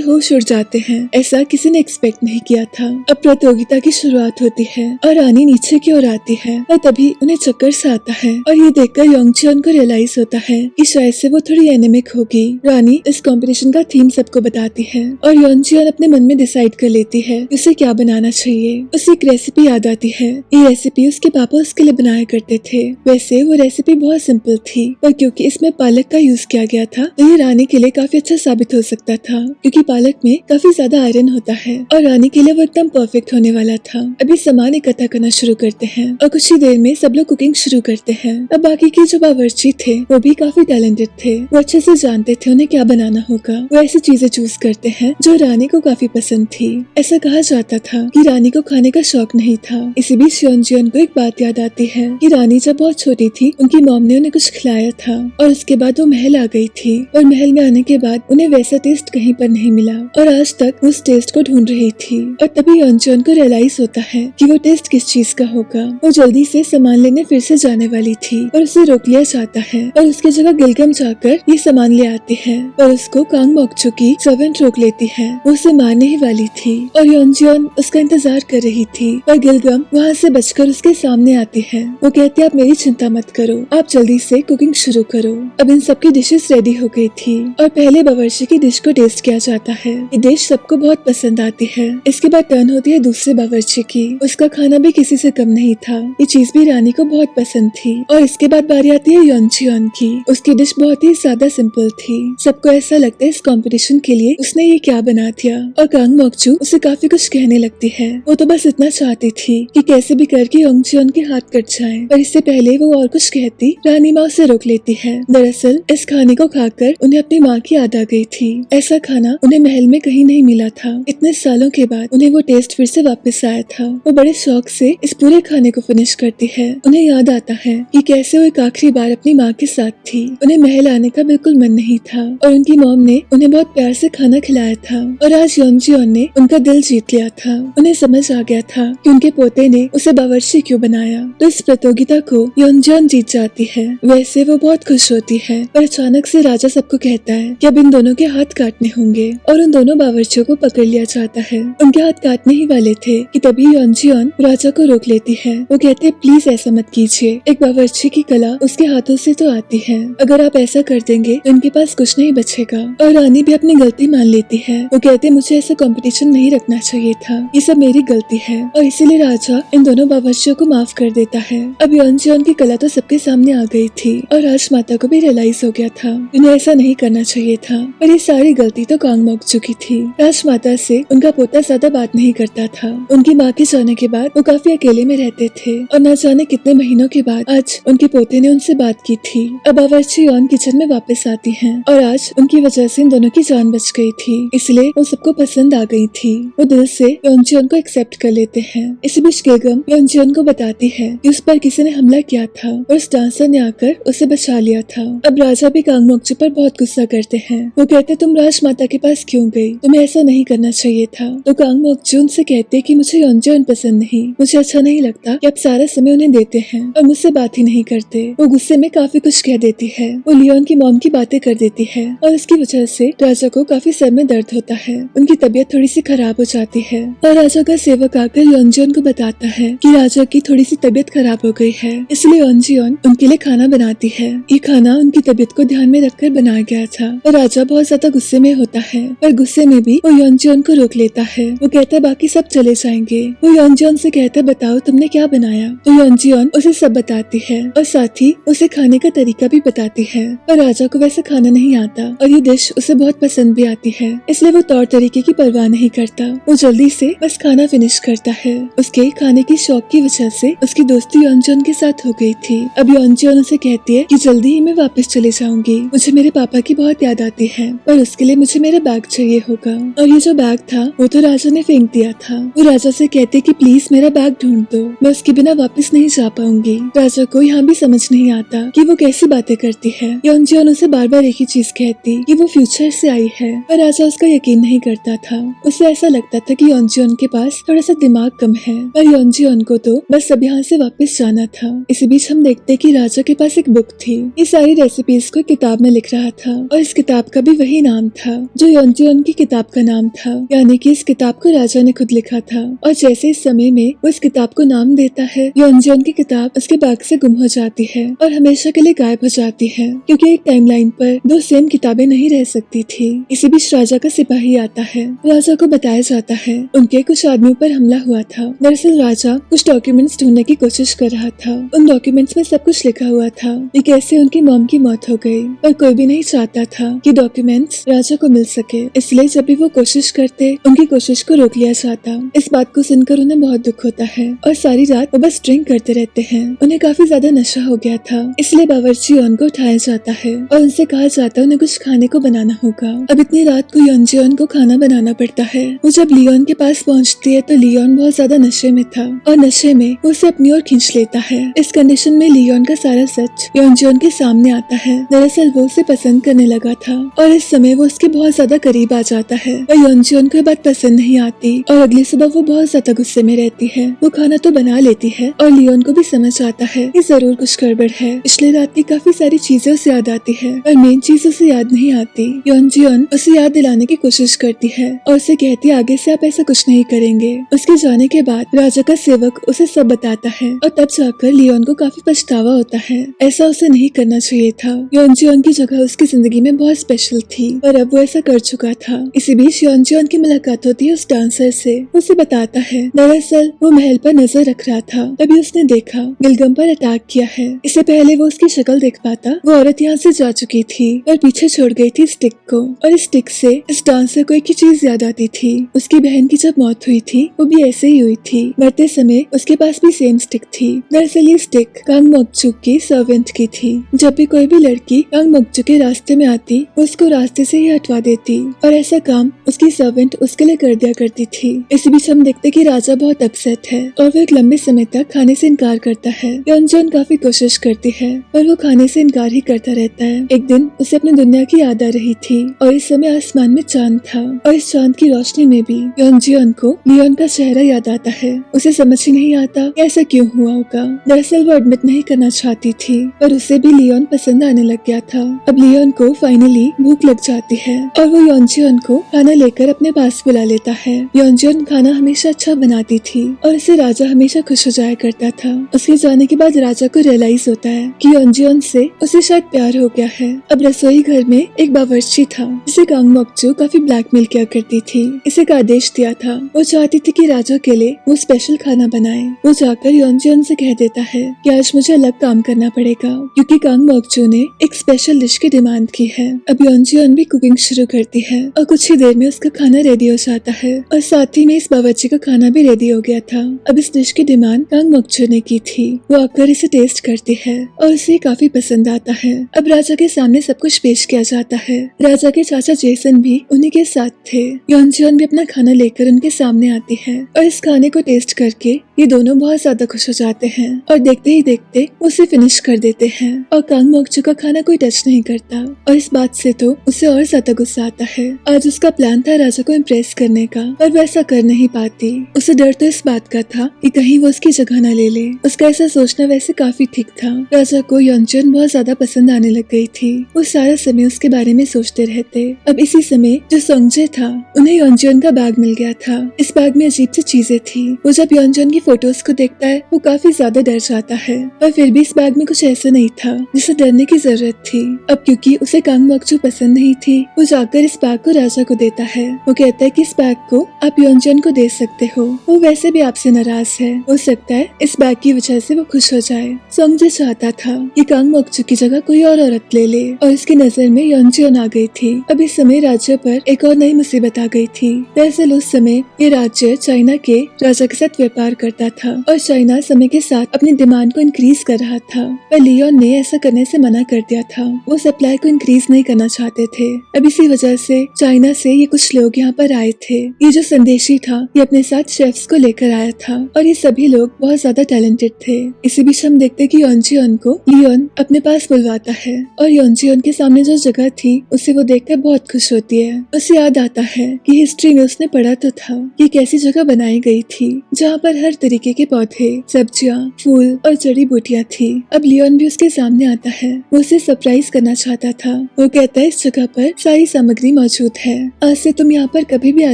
होश उड़ जाते हैं। ऐसा किसी ने एक्सपेक्ट नहीं किया था। अब प्रतियोगिता की शुरुआत होती है और रानी नीचे की ओर आती है और तभी उन्हें चक्कर सा आता है और ये देखकर योंगजियोन को रियलाइज होता है कि शायद से वो थोड़ी एनेमिक होगी। रानी इस कंपटीशन का थीम सबको बताती है और योंगजियोन अपने मन में डिसाइड कर लेती है उसे क्या बनाना चाहिए। उसे एक रेसिपी याद आती है। ये रेसिपी उसके पापा उसके लिए बनाया करते थे। वैसे वो रेसिपी बहुत सिंपल थी पर क्योंकि इसमें पालक का यूज किया गया था तो ये रानी के लिए काफी अच्छा साबित हो सकता था क्योंकि पालक में काफी ज्यादा आयरन होता है और रानी के लिए वो एकदम परफेक्ट होने वाला था। अभी सामान इकट्ठा करना शुरू करते हैं और कुछ ही देर में सब लोग कुकिंग शुरू करते हैं। अब बाकी के जो बावर्ची थे वो भी काफी टैलेंटेड थे। वो अच्छे से जानते थे उन्हें क्या बनाना होगा। वो ऐसी चीजें चूज करते हैं जो रानी को काफी पसंद थी। ऐसा कहा जाता था कि रानी को खाने का शौक नहीं था। इसी बीच योंगजियोन को एक बात याद आती है कि रानी जब बहुत छोटी थी उनकी मॉम ने उन्हें कुछ खिलाया था और उसके बाद वो महल आ गई थी और महल में आने के बाद उन्हें वैसा टेस्ट कहीं पर नहीं मिला और आज तक उस टेस्ट को ढूंढ रही थी। और तभी योंगजियोन को रियलाइज होता है कि वो टेस्ट किस चीज का होगा। वो जल्दी से सामान लेने फिर से जाने वाली थी और उसे रोक लिया जाता है और उसकी जगह गिलगम जाकर ये सामान ले आती है और उसको कांग मोक्चू की सर्वेंट रोक लेती है। वो उसे मारने ही वाली थी और योंगजियोन उसका इंतजार कर रही थी पर गिलगम वहाँ से बचकर उसके सामने आती है। वो कहती है आप मेरी चिंता मत करो, आप जल्दी से कुकिंग शुरू करो। अब इन सबकी डिशेस रेडी हो गई थी और पहले बावर्ची की डिश को टेस्ट किया जाता है। ये डिश सबको बहुत पसंद आती है। इसके बाद टर्न होती है दूसरे बावर्ची की। उसका खाना भी किसी से कम नहीं था। ये चीज भी रानी को बहुत पसंद थी। और इसके बाद बारी आती है योंगजियोन की। उसकी डिश बहुत ही सादा सिंपल थी। सबको ऐसा लगता है इस कंपटीशन के लिए उसने ये क्या बना दिया। और कांग मोक्चू उसे काफी कुछ कहने लगती है। वो तो बस इतना चाहती थी कि कैसे भी करके योंगजियोन के हाथ कट जाए। पर इससे पहले वो और कुछ कहती रानी माँ उसे रोक लेती है। दरअसल इस खाने को खाकर उन्हें अपनी माँ की याद आ गई थी। ऐसा खाना उन्हें महल में कहीं नहीं मिला था। इतने सालों के बाद उन्हें वो टेस्ट फिर से वापस आया था। वो बड़े शौक से इस पूरे खाने को फिनिश करती है। उन्हें याद आता है कि कैसे वो एक आखिरी बार अपनी माँ के साथ थी। उन्हें महल आने का बिल्कुल मन नहीं था और उनकी मॉम ने उन्हें बहुत प्यार से खाना खिलाया था और आज योंगजियोन ने उनका दिल जीत लिया था। उन्हें समझ आ गया था कि उनके पोते ने उसे बावर्ची क्यों बनाया। तो इस प्रतियोगिता को योंगजियोन जीत जाती है। वैसे वो बहुत खुश होती है पर अचानक से राजा सबको कहता है कि अब इन दोनों के हाथ काटने होंगे और उन दोनों बावर्चियों को पकड़ लिया जाता है। उनके हाथ काटने ही वाले थे कि तभी योंगजियोन राजा को रोक लेती है। वो कहते हैं प्लीज ऐसा मत कीजिए। एक बावर्ची की कला उसके हाथों से तो आती है। अगर आप ऐसा कर देंगे तो इनके पास कुछ नहीं बचेगा। और रानी भी अपनी गलती मान लेती है। वो कहते मुझे ऐसा कंपटीशन नहीं रखना चाहिए था। ये सब मेरी गलती है और इसीलिए राजा इन दोनों बावर्चियों को माफ कर देता है। अब योंगजियोन की कला तो सबके सामने आ गई थी और राजमाता को भी रियलाइज हो गया था इन्हें ऐसा नहीं करना चाहिए था। पर ये सारी गलती तो कांग मोक्चू की थी। राजमाता से उनका पोता ज्यादा बात नहीं करता था। उनकी माँ के जाने के बाद वो काफी अकेले में रहते थे और न जाने कितने महीनों के बाद आज उनके पोते ने उनसे बात की थी। अब बावर्ची योन किचन में वापस आती हैं और आज उनकी वजह से इन दोनों की जान बच गई थी। इसलिए वो सबको पसंद आ गई थी। वो दिल से योंगजियोन को एक्सेप्ट कर लेते हैं। इसी बीच गिलगम योंगजियोन को बताती है कि उस पर किसी ने हमला किया था और उस डांसर ने आकर उसे बचा लिया था। अब राजा भी कांग मोक्चू पर बहुत गुस्सा करते हैं। वो कहते तुम राजमाता के पास क्यों गई, तुम्हें ऐसा नहीं करना चाहिए था। तो कांग मोक्चू उनसे कहते कि मुझे योंगजियोन पसंद नहीं, मुझे अच्छा नहीं लगता कि आप सारा समय उन्हें देते हैं और मुझसे बात ही नहीं करते। वो गुस्से में काफी कुछ कह देती है। वो लियोन की मॉम की बातें कर देती है और उसकी वजह से राजा को काफी सर में दर्द होता है। उनकी तबीयत थोड़ी सी खराब हो जाती है और राजा का सेवक आकर योंगजियोन को बताता है कि राजा की थोड़ी सी तबीयत खराब हो गई है। इसलिए योंगजियोन उनके लिए खाना बनाती है। ये खाना उनकी तबीयत को ध्यान में रखकर बनाया गया था और राजा बहुत ज्यादा गुस्से में होता है पर गुस्से में भी वो योंगजियोन को रोक लेता है। वो कहता है बाकी सब चले जाएंगे। वो योंगजियोन से कहता है बताओ तुमने क्या बनाया। तो योंगजियोन उसे सब बताती है और साथ ही उसे खाने का तरीका भी बताती है। पर राजा को वैसे खाना नहीं आता और ये डिश उसे बहुत पसंद भी आती है, इसलिए वो तौर तरीके की परवाह नहीं करता। वो जल्दी से बस खाना फिनिश करता है। उसके खाने की शौक की वजह से उसकी दोस्ती योंगजियोन के साथ हो गई थी। अब योंगजियोन उसे कहती है कि जल्दी ही मैं वापस चले जाऊंगी, मुझे मेरे पापा की बहुत याद आती है, पर उसके लिए मुझे मेरा बैग चाहिए होगा। और ये जो बैग था वो तो राजा ने फेंक दिया था। वो राजा से कहती कि प्लीज मेरा बैग ढूंढ दो, मैं उसके बिना वापस नहीं जा पाऊंगी। राजा को यहाँ भी समझ नहीं आता कि वो कैसी बातें करती है। योनजियोन उसे बार बार एक ही चीज कहती कि वो फ्यूचर से आई है, पर राजा उसका यकीन नहीं करता था। उसे ऐसा लगता था कि योनजियोन के पास थोड़ा सा दिमाग कम है, पर योनजियोन को तो बस अब यहाँ से वापस जाना था। इसी बीच हम देखते कि राजा के पास एक बुक थी। ये सारी रेसिपीज को किताब में लिख रहा था और इस किताब का भी वही नाम था जो योनजियोन की किताब का नाम था, यानी कि इस किताब को राजा ने खुद लिखा था। और जैसे इस समय में वो इस किताब को नाम देता है, योनजियोन की किताब उसके बैग से गुम हो जाती है और हमेशा के लिए गायब हो जाती है, क्योंकि एक टाइमलाइन पर दो सेम किताबें नहीं रह सकती थी। इसी बीच राजा का सिपाही आता है। राजा को बताया जाता है उनके कुछ आदमियों पर हमला हुआ था। दरअसल राजा कुछ डॉक्यूमेंट्स ढूंढने की कोशिश कर रहा था। उन डॉक्यूमेंट्स में सब कुछ लिखा हुआ था कि कैसे उनकी मॉम की मौत हो गई, पर कोई भी नहीं चाहता था कि डॉक्यूमेंट्स राजा को मिल सके। इसलिए जब भी वो कोशिश करते, उनकी कोशिश को रोक लिया जाता। इस बात को सुनकर उन्हें बहुत दुख होता है और सारी रात वो बस ड्रिंक करते रहते हैं। उन्हें काफी ज्यादा नशा हो गया था, इसलिए बावर्ची योन को उठाया जाता है और उनसे कहा जाता है उन्हें कुछ खाने को बनाना होगा। अब इतनी रात को योनजियोन को खाना बनाना पड़ता है। वो जब लियोन के पास पहुंचती है तो लियोन बहुत ज्यादा नशे में था और नशे में वो उसे अपनी ओर खींच लेता है। इस कंडीशन में लियोन का सारा सच योनजियोन के सामने आता है। दरअसल वो उसे पसंद करने लगा था और इस समय वो उसके बहुत ज्यादा करीब आ जाता है, पर योनजियोन को ये बात पसंद नहीं आती और अगली सुबह वो बहुत ज्यादा गुस्से में रहती है। वो खाना तो बना लेती है और लियोन को भी समझ आता है कि जरूर कुछ गड़बड़ है। पिछले रात की काफी सारी चीजें उसे याद आती है, पर मेन चीज उसे याद नहीं आती। योनजियोन उसे याद दिलाने की कोशिश करती है और उसे कहती है आगे से आप ऐसा कुछ नहीं करेंगे। उसके जाने के बाद राजा का सेवक उसे सब बताता है और तब जाकर लियोन को काफी पछतावा होता है। ऐसा उसे नहीं करना चाहिए था। योनजियोन की जगह उसकी जिंदगी में बहुत स्पेशल थी, पर अब वो ऐसा कर चुका था। इसी बीच योनजियोन की मुलाकात होती है उस डांसर से। उसे बताता है दरअसल वो महल पर नजर रख रहा था, तभी उसने देखा गिलगम पर अटैक किया है। इससे पहले वो उसकी शक्ल देख पाता, वो औरत यहाँ से जा चुकी थी और पीछे छोड़ गई थी स्टिक को, और इस स्टिक से इस डांसर को एक ही चीज याद आती थी। उसकी बहन की जब मौत हुई थी वो भी ऐसे ही हुई थी। मरते समय उसके पास भी सेम स्टिक थी। दरअसल ये स्टिक कांग मोकचुक की सर्वेंट की थी। जब भी कोई भी लड़की कांग मोकचुक के रास्ते में आती वो उसको रास्ते से ही हटवा देती और ऐसा काम उसकी सर्वेंट उसके लिए कर दिया करती थी। इसी बीच हम देखते कि राजा बहुत अपसेट है और वो एक लंबे समय तक खाने से इनकार करता है। योनजियोन काफी कोशिश करती है पर वो खाने से इनकार ही करता रहता है। एक दिन उसे अपनी दुनिया की याद आ रही थी और इस समय आसमान में चांद था और इस चांद की रोशनी में भी योनजियोन को लियोन का चेहरा याद आता है। उसे समझ ही नहीं आता ऐसा क्यों हुआ होगा। दरअसल वो एडमिट नहीं करना चाहती थी, पर उसे भी लियोन पसंद आने लग गया था। अब लियोन को फाइनली भूख लग जाती है और वो योनजियोन को खाना लेकर अपने पास बुला लेता है। योनजियोन खाना हमेशा अच्छा बनाती थी और इससे राजा हमेशा खुश हो जाया करता था। उसके जाने के बाद राजा को रियलाइज होता है कि योनजियोन से उसे शायद प्यार हो गया है। अब रसोई घर में एक बावर्ची था जिसे कांग मोकचुक काफी ब्लैकमेल किया करती थी। इसे एक आदेश दिया था, वो चाहती थी कि राजा के लिए वो स्पेशल खाना बनाए। वो जाकर योनजियोन से कह देता है कि आज मुझे अलग काम करना पड़ेगा क्योंकि कांग मोकचुक ने एक स्पेशल डिश की डिमांड की है। अब योनजियोन भी कुकिंग शुरू करती है और कुछ ही देर में उसका खाना रेडी हो जाता है और साथ ही में इस बावर्ची का खाना भी रेडी हो गया था। अब इस डिश की डिमांड कांग मोकचुक ने की थी। वो आकर इसे टेस्ट करती है और उसे काफी पसंद आता है। अब राजा के सामने सब कुछ पेश किया जाता है। राजा के चाचा जेसन भी उन्हीं के साथ थे। योनजियोन भी अपना खाना लेकर उनके सामने आती है और इस खाने को टेस्ट करके ये दोनों बहुत ज्यादा खुश हो जाते हैं और देखते ही देखते उसे फिनिश कर देते हैं और कांग मोकचुक का खाना कोई टच नहीं करता और इस बात से तो उसे और ज्यादा गुस्सा आता है। आज उसका प्लान था राजा को इम्प्रेस करने का, पर वो ऐसा कर नहीं पाती। उसे डर तो इस बात का था कि कहीं वो उसकी जगह न ले ले। उसका ऐसा सोचना वैसे काफी ठीक था। राजा को योनजियोन बहुत ज्यादा पसंद आने लग गई थी। वो सारा समय उसके बारे में सोचते रहते। अब इसी समय जो सोंगजे था उन्हें योनजियोन का बैग मिल गया था। इस बैग में अजीब सी चीजें थी। वो जब योनजियोन की फोटोज को देखता है वो काफी ज्यादा डर जाता है, पर फिर भी इस बैग में कुछ ऐसा नहीं था जिसे डरने की जरूरत थी। अब क्योंकि उसे कांग मोकचुक पसंद नहीं थी, वो जाकर इस बैग को राजा को देता है। वो कहता है कि इस बैग को आप योनजियोन को दे सकते हो, वो वैसे भी आपसे नाराज है। हो सकता है इस बैग की वजह से वो खुश हो जाए। सोंगजे चाहता था कि कांग मोकचुक की जगह कोई और औरत ले ले और इसकी नजर में योनजियोन आ गई थी। अब इस समय राज्य पर एक और नई मुसीबत आ गई थी। दरअसल उस समय ये राज्य चाइना के राजा के साथ व्यापार करता करता था और चाइना समय के साथ अपनी डिमांड को इंक्रीज कर रहा था, पर लियोन ने ऐसा करने से मना कर दिया था। वो सप्लाई को इंक्रीज नहीं करना चाहते थे। अब इसी वजह से चाइना से ये कुछ लोग यहाँ पर आए थे। ये जो संदेशी था ये अपने साथ शेफ्स को लेकर आया था और ये सभी लोग बहुत ज्यादा टैलेंटेड थे। इसी बीच हम देखते कि योनजियोन को लियोन अपने पास बुलवाता है और योनजियोन के सामने जो जगह थी उसे वो देखकर बहुत खुश होती है। उसे याद आता है कि हिस्ट्री में उसने पढ़ा तो था कि एक ऐसी जगह बनाई गई थी जहाँ पर हर तरीके के पौधे, सब्जियाँ, फूल और जड़ी बूटियाँ थी। अब लियोन भी उसके सामने आता है। वो उसे सरप्राइज करना चाहता था। वो कहता है इस जगह पर सारी सामग्री मौजूद है, आज से तुम यहाँ पर कभी भी आ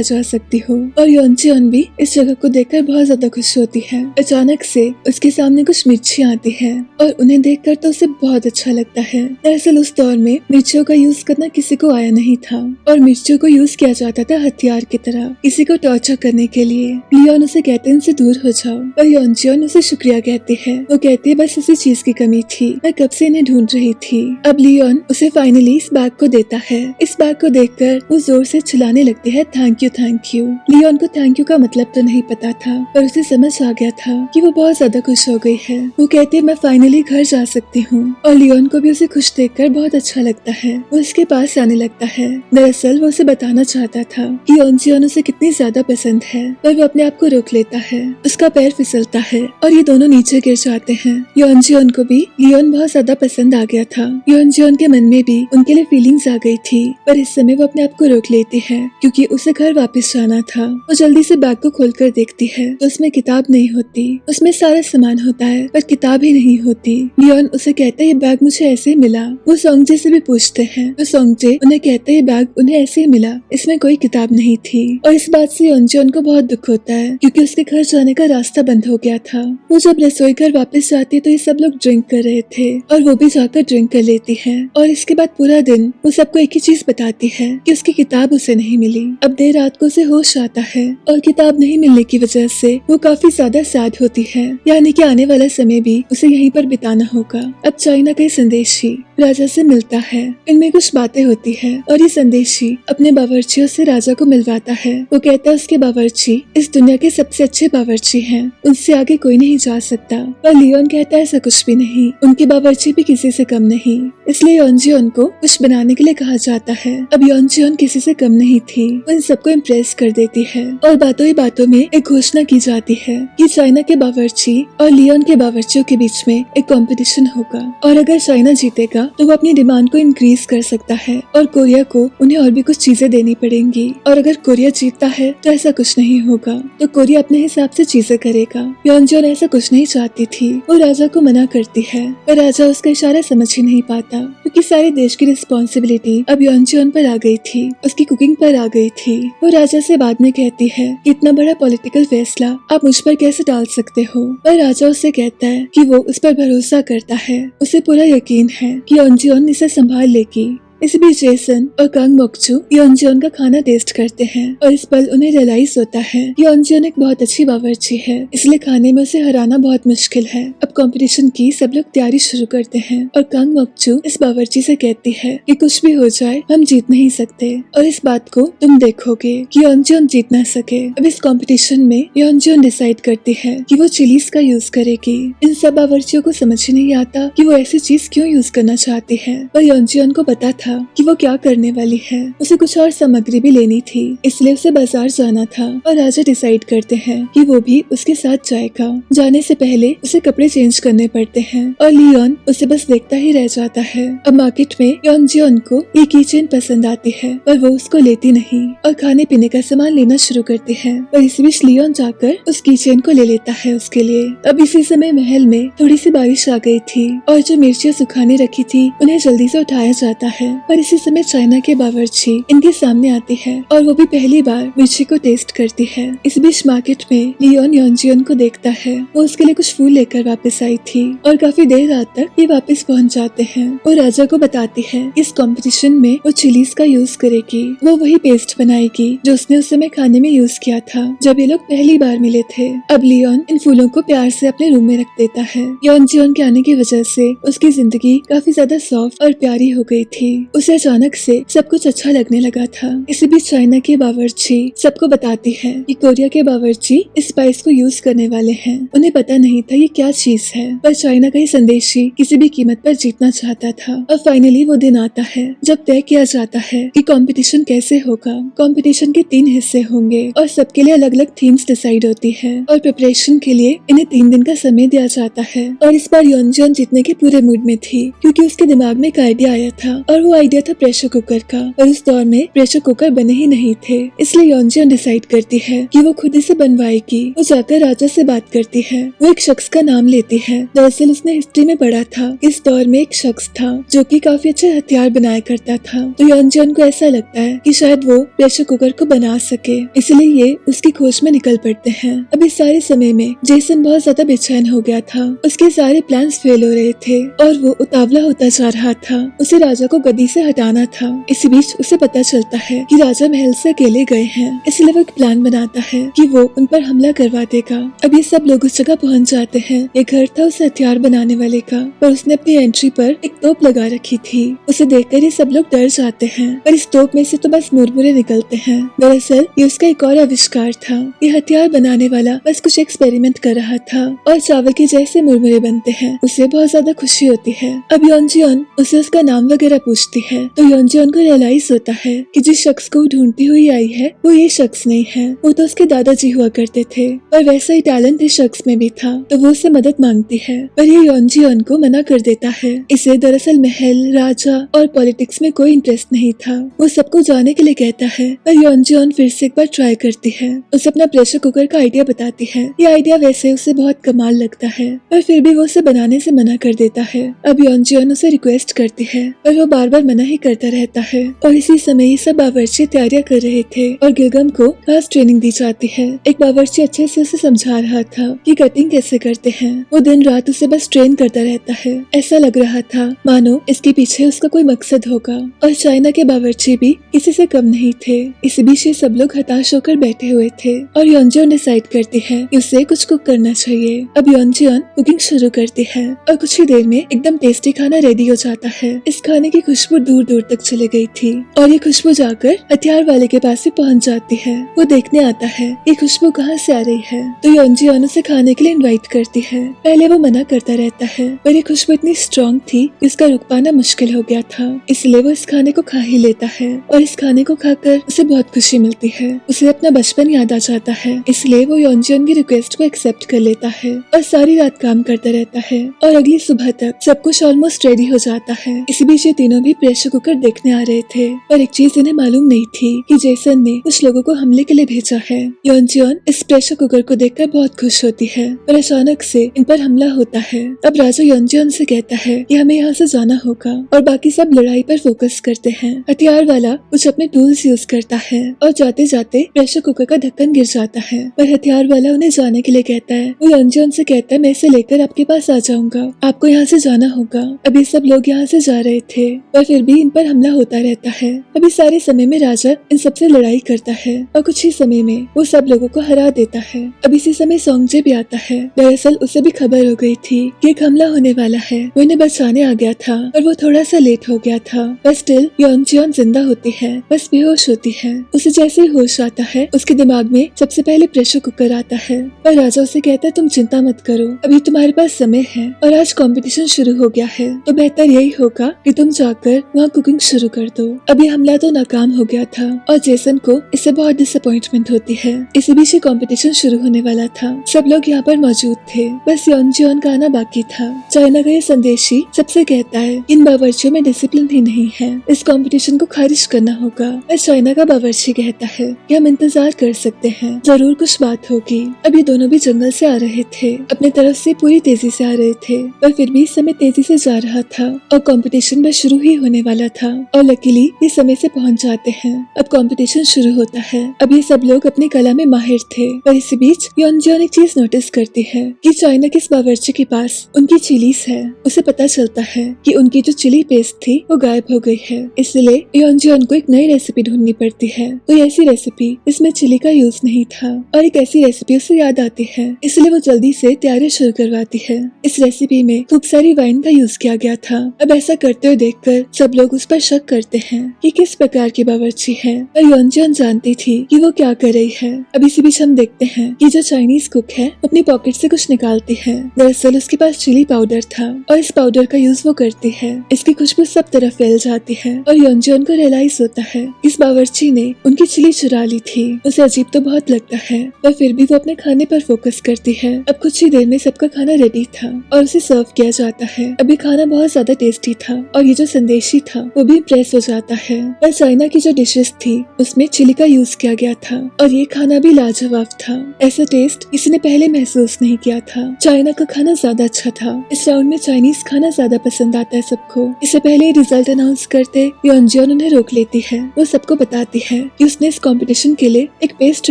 जा सकती हो। और योनजियोन भी इस जगह को देखकर बहुत ज्यादा खुश होती है। अचानक से उसके सामने कुछ मिर्चियाँ आती है और उन्हें देखकर तो उसे बहुत अच्छा लगता है। दरअसल उस दौर में मिर्चियों का यूज करना किसी को आया नहीं था और मिर्चियों को यूज किया जाता था हथियार की तरह, किसी को टॉर्चर करने के लिए। लियोन उसे कहते हैं इनसे दूर हो जाओ, पर योनजियोन उसे शुक्रिया कहती है। वो कहती है बस इसी चीज की कमी थी, मैं कब से इन्हें ढूंढ रही थी। अब लियोन उसे फाइनली इस बैग को देता है। इस बैग को देखकर वो जोर से चिल्लाने लगती है thank you thank you. Leon को थैंक यू का मतलब तो नहीं पता था, पर उसे समझ आ गया था कि वो बहुत ज्यादा खुश हो गई है। वो कहती है मैं फाइनली घर जा सकती हूँ और लियोन को भी उसे खुश देखकर बहुत अच्छा लगता है। वो उसके पास आने लगता है। दरअसल वो उसे बताना चाहता था कि योनजियोन उसे कितनी ज्यादा पसंद है, पर वो अपने आप को रोक लेता है। उसका पैर फिसलता है और ये दोनों नीचे गिर जाते हैं। योनजियोन को भी लियोन बहुत ज्यादा पसंद आ गया था। योनजियोन के मन में भी उनके लिए फीलिंग्स आ गई थी, पर इस समय वो अपने आप को रोक लेती है क्योंकि उसे घर वापस जाना था। वो जल्दी से बैग को खोलकर देखती है तो उसमें किताब नहीं होती। उसमें सारा सामान होता है पर किताब ही नहीं होती। लियोन उसे कहता है ये बैग मुझे ऐसे ही मिला। वो सोंगजे से भी पूछते हैं तो सोंगजे उन्हें कहता है ये बैग उन्हें ऐसे ही मिला, इसमें कोई किताब नहीं थी। और इस बात से योनजियोन को बहुत दुख होता है क्योंकि उसके घर जाने का रास्ता बंद हो गया था। वो जब रसोई घर वापस जाती है तो ये सब लोग ड्रिंक कर रहे थे और वो भी जाकर ड्रिंक कर लेती है। और इसके बाद पूरा दिन वो सबको एक ही चीज बताती है कि उसकी किताब उसे नहीं मिली। अब देर रात को उसे होश आता है और किताब नहीं मिलने की वजह से वो काफी ज्यादा सैड होती है, यानी कि आने वाला समय भी उसे यहीं पर बिताना होगा। अब चाइना का संदेशी राजा से मिलता है। इनमें कुछ बातें होती है और ये संदेशी अपने बावर्चियों से राजा को मिलवाता है। वो कहता है उसके बावर्ची इस दुनिया के सबसे अच्छे बावर्ची हैं, उनसे आगे कोई नहीं जा सकता। पर लियोन कहता है ऐसा कुछ भी नहीं, उनकी बावर्ची भी किसी से कम नहीं। इसलिए योनजियोन को कुछ बनाने के लिए कहा जाता है। अब योनजियोन किसी से कम नहीं थी, वो इन सबको इम्प्रेस कर देती है और बातों ही बातों में एक घोषणा की जाती है कि चाइना के बावर्ची और लियोन के बावर्चियों के बीच में एक कंपटीशन होगा और अगर चाइना जीतेगा तो वो अपनी डिमांड को इंक्रीज कर सकता है और कोरिया को उन्हें और भी कुछ चीजें देनी पड़ेंगी। और अगर कोरिया जीतता है तो ऐसा कुछ नहीं होगा, तो कोरिया अपने हिसाब से चीजें करेगा। योनजियोन ऐसा कुछ नहीं चाहती थी, वो राजा को मना करती है, पर राजा उसका इशारा समझ ही नहीं पाता क्योंकि सारे देश की रिस्पॉन्सिबिलिटी अब योनजियोन पर आ गई थी, उसकी कुकिंग पर आ गई थी। वो राजा से बाद में कहती है इतना बड़ा पॉलिटिकल फैसला आप मुझ पर कैसे डाल सकते हो, पर राजा उससे कहता है कि वो उस पर भरोसा करता है, उसे पूरा यकीन है कि योनजियोन इसे संभाल लेगी। इस बीच जेसन और कांग मोक्चू योनजियोन का खाना टेस्ट करते हैं और इस पल उन्हें रियलाइज होता है कि योनजियोन एक बहुत अच्छी बावर्ची है, इसलिए खाने में उसे हराना बहुत मुश्किल है। अब कंपटीशन की सब लोग तैयारी शुरू करते हैं और कांग मोक्चू इस बावर्ची से कहती है कि कुछ भी हो जाए हम जीत नहीं सकते और इस बात को तुम देखोगे कि योनजियोन जीत न सके। अब इस कंपटीशन में योनजियोन डिसाइड करती है कि वो चिलीज का यूज करेगी। इन सब बावर्चियों को समझ ही नहीं आता कि वो ऐसी चीज क्यों यूज करना चाहती है, पर योनजियोन को पता था कि वो क्या करने वाली है। उसे कुछ और सामग्री भी लेनी थी, इसलिए उसे बाजार जाना था और राजा डिसाइड करते हैं कि वो भी उसके साथ जाएगा। जाने से पहले उसे कपड़े चेंज करने पड़ते हैं और लियोन उसे बस देखता ही रह जाता है। अब मार्केट में योनजियोन को ये कीचेन पसंद आती है पर वो उसको लेती नहीं और खाने पीने का सामान लेना शुरू करती है, पर इस बीच लियोन जाकर उस कीचेन को ले लेता है उसके लिए। अब इसी समय महल में थोड़ी सी बारिश आ गई थी और जो मिर्चियाँ सुखाने रखी थी उन्हें जल्दी से उठाया जाता है, पर इसी समय चाइना के बावर्ची इनके सामने आती है और वो भी पहली बार मिर्ची को टेस्ट करती है। इस बीच मार्केट में लियोन योनजियोन को देखता है, वो उसके लिए कुछ फूल लेकर वापस आई थी और काफी देर रात तक ये वापस पहुंच जाते हैं। वो राजा को बताती है इस कंपटीशन में वो चिलीज का यूज करेगी, वो वही पेस्ट बनाएगी जो उसने उस समय खाने में यूज किया था जब ये लोग पहली बार मिले थे। अब लियोन इन फूलों को प्यार से अपने रूम में रख देता है। योनजियोन के आने की वजह से उसकी जिंदगी काफी ज्यादा सॉफ्ट और प्यारी हो गई थी। उसे अचानक से सब कुछ अच्छा लगने लगा था। इसी बीच चाइना के बावर्ची सबको बताती है कि कोरिया के बावर्ची इस स्पाइस को यूज करने वाले हैं। उन्हें पता नहीं था ये क्या चीज है, पर चाइना का ये संदेशी किसी भी कीमत पर जीतना चाहता था। और फाइनली वो दिन आता है जब तय किया जाता है कि कंपटीशन कैसे होगा। कंपटीशन के 3 हिस्से होंगे और सबके लिए अलग अलग थीम्स डिसाइड होती है और प्रिपरेशन के लिए इन्हें 3 दिन का समय दिया जाता है। और इस बार योंजियन जीतने के पूरे मूड में थी क्योंकि उसके दिमाग में एक आइडिया आया था और वो आइडिया था प्रेशर कुकर का। और उस दौर में प्रेशर कुकर बने ही नहीं थे, इसलिए योंजियन डिसाइड करती है कि वो खुद इसे बनवाएगी। वो जाकर राजा से बात करती है। वो एक शख्स का नाम लेती है। दरअसल उसने हिस्ट्री में पढ़ा था इस दौर में एक शख्स था जो कि काफी अच्छे हथियार बनाया करता था। तो योंजियन को ऐसा लगता है कि शायद वो प्रेशर कुकर को बना सके, इसलिए ये उसकी खोज में निकल पड़ते हैं। अब इस सारे समय में जेसन बहुत ज्यादा बेचैन हो गया था। उसके सारे प्लान्स फेल हो रहे थे और वो उतावला होता जा रहा था। उसे राजा को गद्दी से हटाना था। इसी बीच उसे पता चलता है कि राजा महल से अकेले गए हैं, इसलिए वो एक प्लान बनाता है कि वो उन पर हमला करवा देगा। अब ये सब लोग उस जगह पहुंच जाते हैं। ये घर था उस हथियार बनाने वाले का, पर उसने अपनी एंट्री पर एक तोप लगा रखी थी। उसे देखकर ये सब लोग डर जाते हैं, पर इस तोप में से तो बस मुरमुरे निकलते हैं। दरअसल ये उसका एक और आविष्कार था। ये हथियार बनाने वाला बस कुछ एक्सपेरिमेंट कर रहा था और चावल के जैसे मुरमुरे बनते हैं। उसे बहुत ज्यादा खुशी होती है। अब योंजियन उसे उसका नाम वगैरह पूछती है तो योंजियन को रियलाइज होता है कि जिस शख्स को ढूंढती हुई आई है वो ये शख्स नहीं है, वो तो उसके दादाजी हुआ करते थे। और वैसा ही टैलेंट इस शख्स में भी था, तो वो उससे मदद मांगती है, पर ये योंजियन को मना कर देता है। इसे दरअसल महल, राजा और पॉलिटिक्स में कोई इंटरेस्ट नहीं था। वो सबको जाने के लिए कहता है, पर योंजियन फिर से एक बार ट्राई करती है। उसे अपना प्रेशर कुकर का आइडिया बताती है। ये आइडिया वैसे उसे बहुत कमाल लगता है, पर फिर भी वो उसे बनाने से मना कर देता है। अब योंजियन उसे रिक्वेस्ट करती है, पर वो बार बार मना ही करता रहता है। और इसी समय ये सब बावर्ची तैयारियां कर रहे थे और गिलगम को खास ट्रेनिंग दी जाती है। एक बावर्ची अच्छे से उसे समझा रहा था कि कटिंग कैसे करते हैं। वो दिन रात उसे बस ट्रेन करता रहता है। ऐसा लग रहा था मानो इसके पीछे उसका कोई मकसद होगा। और चाइना के बावर्ची भी किसी से कम नहीं थे। इस बीच ये सब लोग हताश होकर बैठे हुए थे और योंजियन डिसाइड करती है कि उसे कुछ कुक करना चाहिए। अब योंजियन कुकिंग शुरू करती है और कुछ ही देर में एकदम टेस्टी खाना रेडी हो जाता है। इस खाने की खुशबू दूर दूर तक चली गई थी और ये खुशबू जाकर हथियार वाले के पास भी पहुंच जाती है। वो देखने आता है ये खुशबू कहाँ से आ रही है, तो योंजियन उसे खाने के लिए इनवाइट करती है। पहले वो मना करता रहता है, पर ये खुशबू इतनी स्ट्रॉन्ग थी कि उसका रुक पाना मुश्किल हो गया था, इसलिए वो इस खाने को खा ही लेता है। और इस खाने को खाकर उसे बहुत खुशी मिलती है। उसे अपना बचपन याद आ जाता है, इसलिए वो योंजियन की रिक्वेस्ट को एक्सेप्ट कर लेता है और सारी रात काम करता रहता है। और अगली सुबह तक सब कुछ ऑलमोस्ट रेडी हो जाता है। इसी बीच ये तीनों भी प्रेशर कुकर देखने आ रहे थे, पर एक चीज इन्हें मालूम नहीं थी कि जेसन ने कुछ लोगों को हमले के लिए भेजा है। योंजियन इस प्रेशर कुकर को देखकर बहुत खुश होती है, पर अचानक से इन पर हमला होता है। अब राजा योंजियन से कहता है कि हमें यहाँ से जाना होगा और बाकी सब लड़ाई पर फोकस करते हैं। हथियार वाला कुछ अपने टूल्स यूज करता है और जाते जाते प्रेशर कुकर का ढक्कन गिर जाता है, पर हथियार वाला उन्हें जाने के लिए कहता है। वो योंजियन से कहता है मैं इसे लेकर आपके पास आ जाऊंगा, आपको यहाँ से जाना होगा। अभी सब लोग यहाँ से जा रहे थे, पर फिर भी इन पर हमला होता रहता है। अभी सारे समय में राजा इन सबसे लड़ाई करता है और कुछ ही समय में वो सब लोगों को हरा देता है। अब इसी समय सोंगजे भी आता है। दरअसल उसे भी खबर हो गई थी कि एक हमला होने वाला है। वो इन्हें बचाने आ गया था और वो थोड़ा सा लेट हो गया था, पर स्टिल योंजियन जिंदा होती है, बस बेहोश होती है। उसे जैसे ही होश आता है उसके दिमाग में सबसे पहले प्रेशर कुकर आता है, पर राजा उसे कहता है तुम चिंता मत करो, अभी तुम्हारे पास समय है और आज कंपटीशन शुरू हो गया है, तो बेहतर यही होगा कि तुम जाकर वहाँ कुकिंग शुरू कर दो। अभी हमला तो नाकाम हो गया था और जेसन को इससे बहुत डिसअपॉइंटमेंट होती है। इसी बीच कंपटीशन शुरू होने वाला था। सब लोग यहाँ पर मौजूद थे, बस योंजियन का आना बाकी था। चाइना का ये संदेशी सबसे कहता है इन बावर्चियों में डिसिप्लिन ही नहीं है, इस कंपटीशन को खारिज करना होगा। पर चाइना का बावर्ची कहता है कि हम इंतजार कर सकते हैं, जरूर कुछ बात होगी। अब ये दोनों भी जंगल से आ रहे थे, अपने तरफ से पूरी तेजी से आ रहे थे, पर फिर भी समय तेजी से जा रहा था और कंपटीशन बस शुरू ही होने वाला था। और लकीली ये समय से पहुंच जाते हैं। अब कंपटीशन शुरू होता है। अब ये सब लोग अपनी कला में माहिर थे, पर इसी बीच योंजियन एक चीज नोटिस करती है कि चाइना के इस बावर्ची के पास उनकी चिलीज है। उसे पता चलता है कि उनकी जो चिली पेस्ट थी वो गायब हो गई है, इसलिए योंजियन को एक नई रेसिपी ढूंढनी पड़ती है। कोई ऐसी रेसिपी जिसमें चिली का यूज नहीं था और एक ऐसी रेसिपी उसे याद आती है, इसलिए वो जल्दी से तैयारी शुरू करवाती है। इस रेसिपी में खूब सारी वाइन का यूज किया गया था। अब ऐसा करते हुए देखकर सब लोग उस पर शक करते हैं कि किस प्रकार की बावर्ची है, पर योंजियन जानती थी कि वो क्या कर रही है। अब इसी बीच हम देखते हैं कि जो चाइनीज कुक है अपनी पॉकेट से कुछ निकालती है। दरअसल उसके पास चिली पाउडर था और इस पाउडर का यूज वो करती है। इसकी खुशबू सब तरफ फैल जाती है और योंजियन को रियलाइज होता है इस बावर्ची ने उनकी चिली चुरा ली थी। उसे अजीब तो बहुत लगता है, पर फिर भी वो अपने खाने पर फोकस करती है। अब कुछ ही देर में सबका खाना रेडी था और उसे सर्व किया जाता है। अभी खाना बहुत ज्यादा टेस्टी था और ये जो संदेशी था वो भी इम्प्रेस हो जाता है। पर चाइना की जो डिशेस थी उसमें चिली का यूज किया गया था और ये खाना भी लाजवाब था। ऐसा टेस्ट किसी ने पहले महसूस नहीं किया था। चाइना का खाना ज्यादा अच्छा था। इस राउंड में चाइनीज खाना ज्यादा पसंद आता है सबको। इससे पहले रिजल्ट अनाउंस करते योंजियन उन्हें रोक लेती है। वो सबको बताती है कि उसने इस कंपटीशन के लिए एक पेस्ट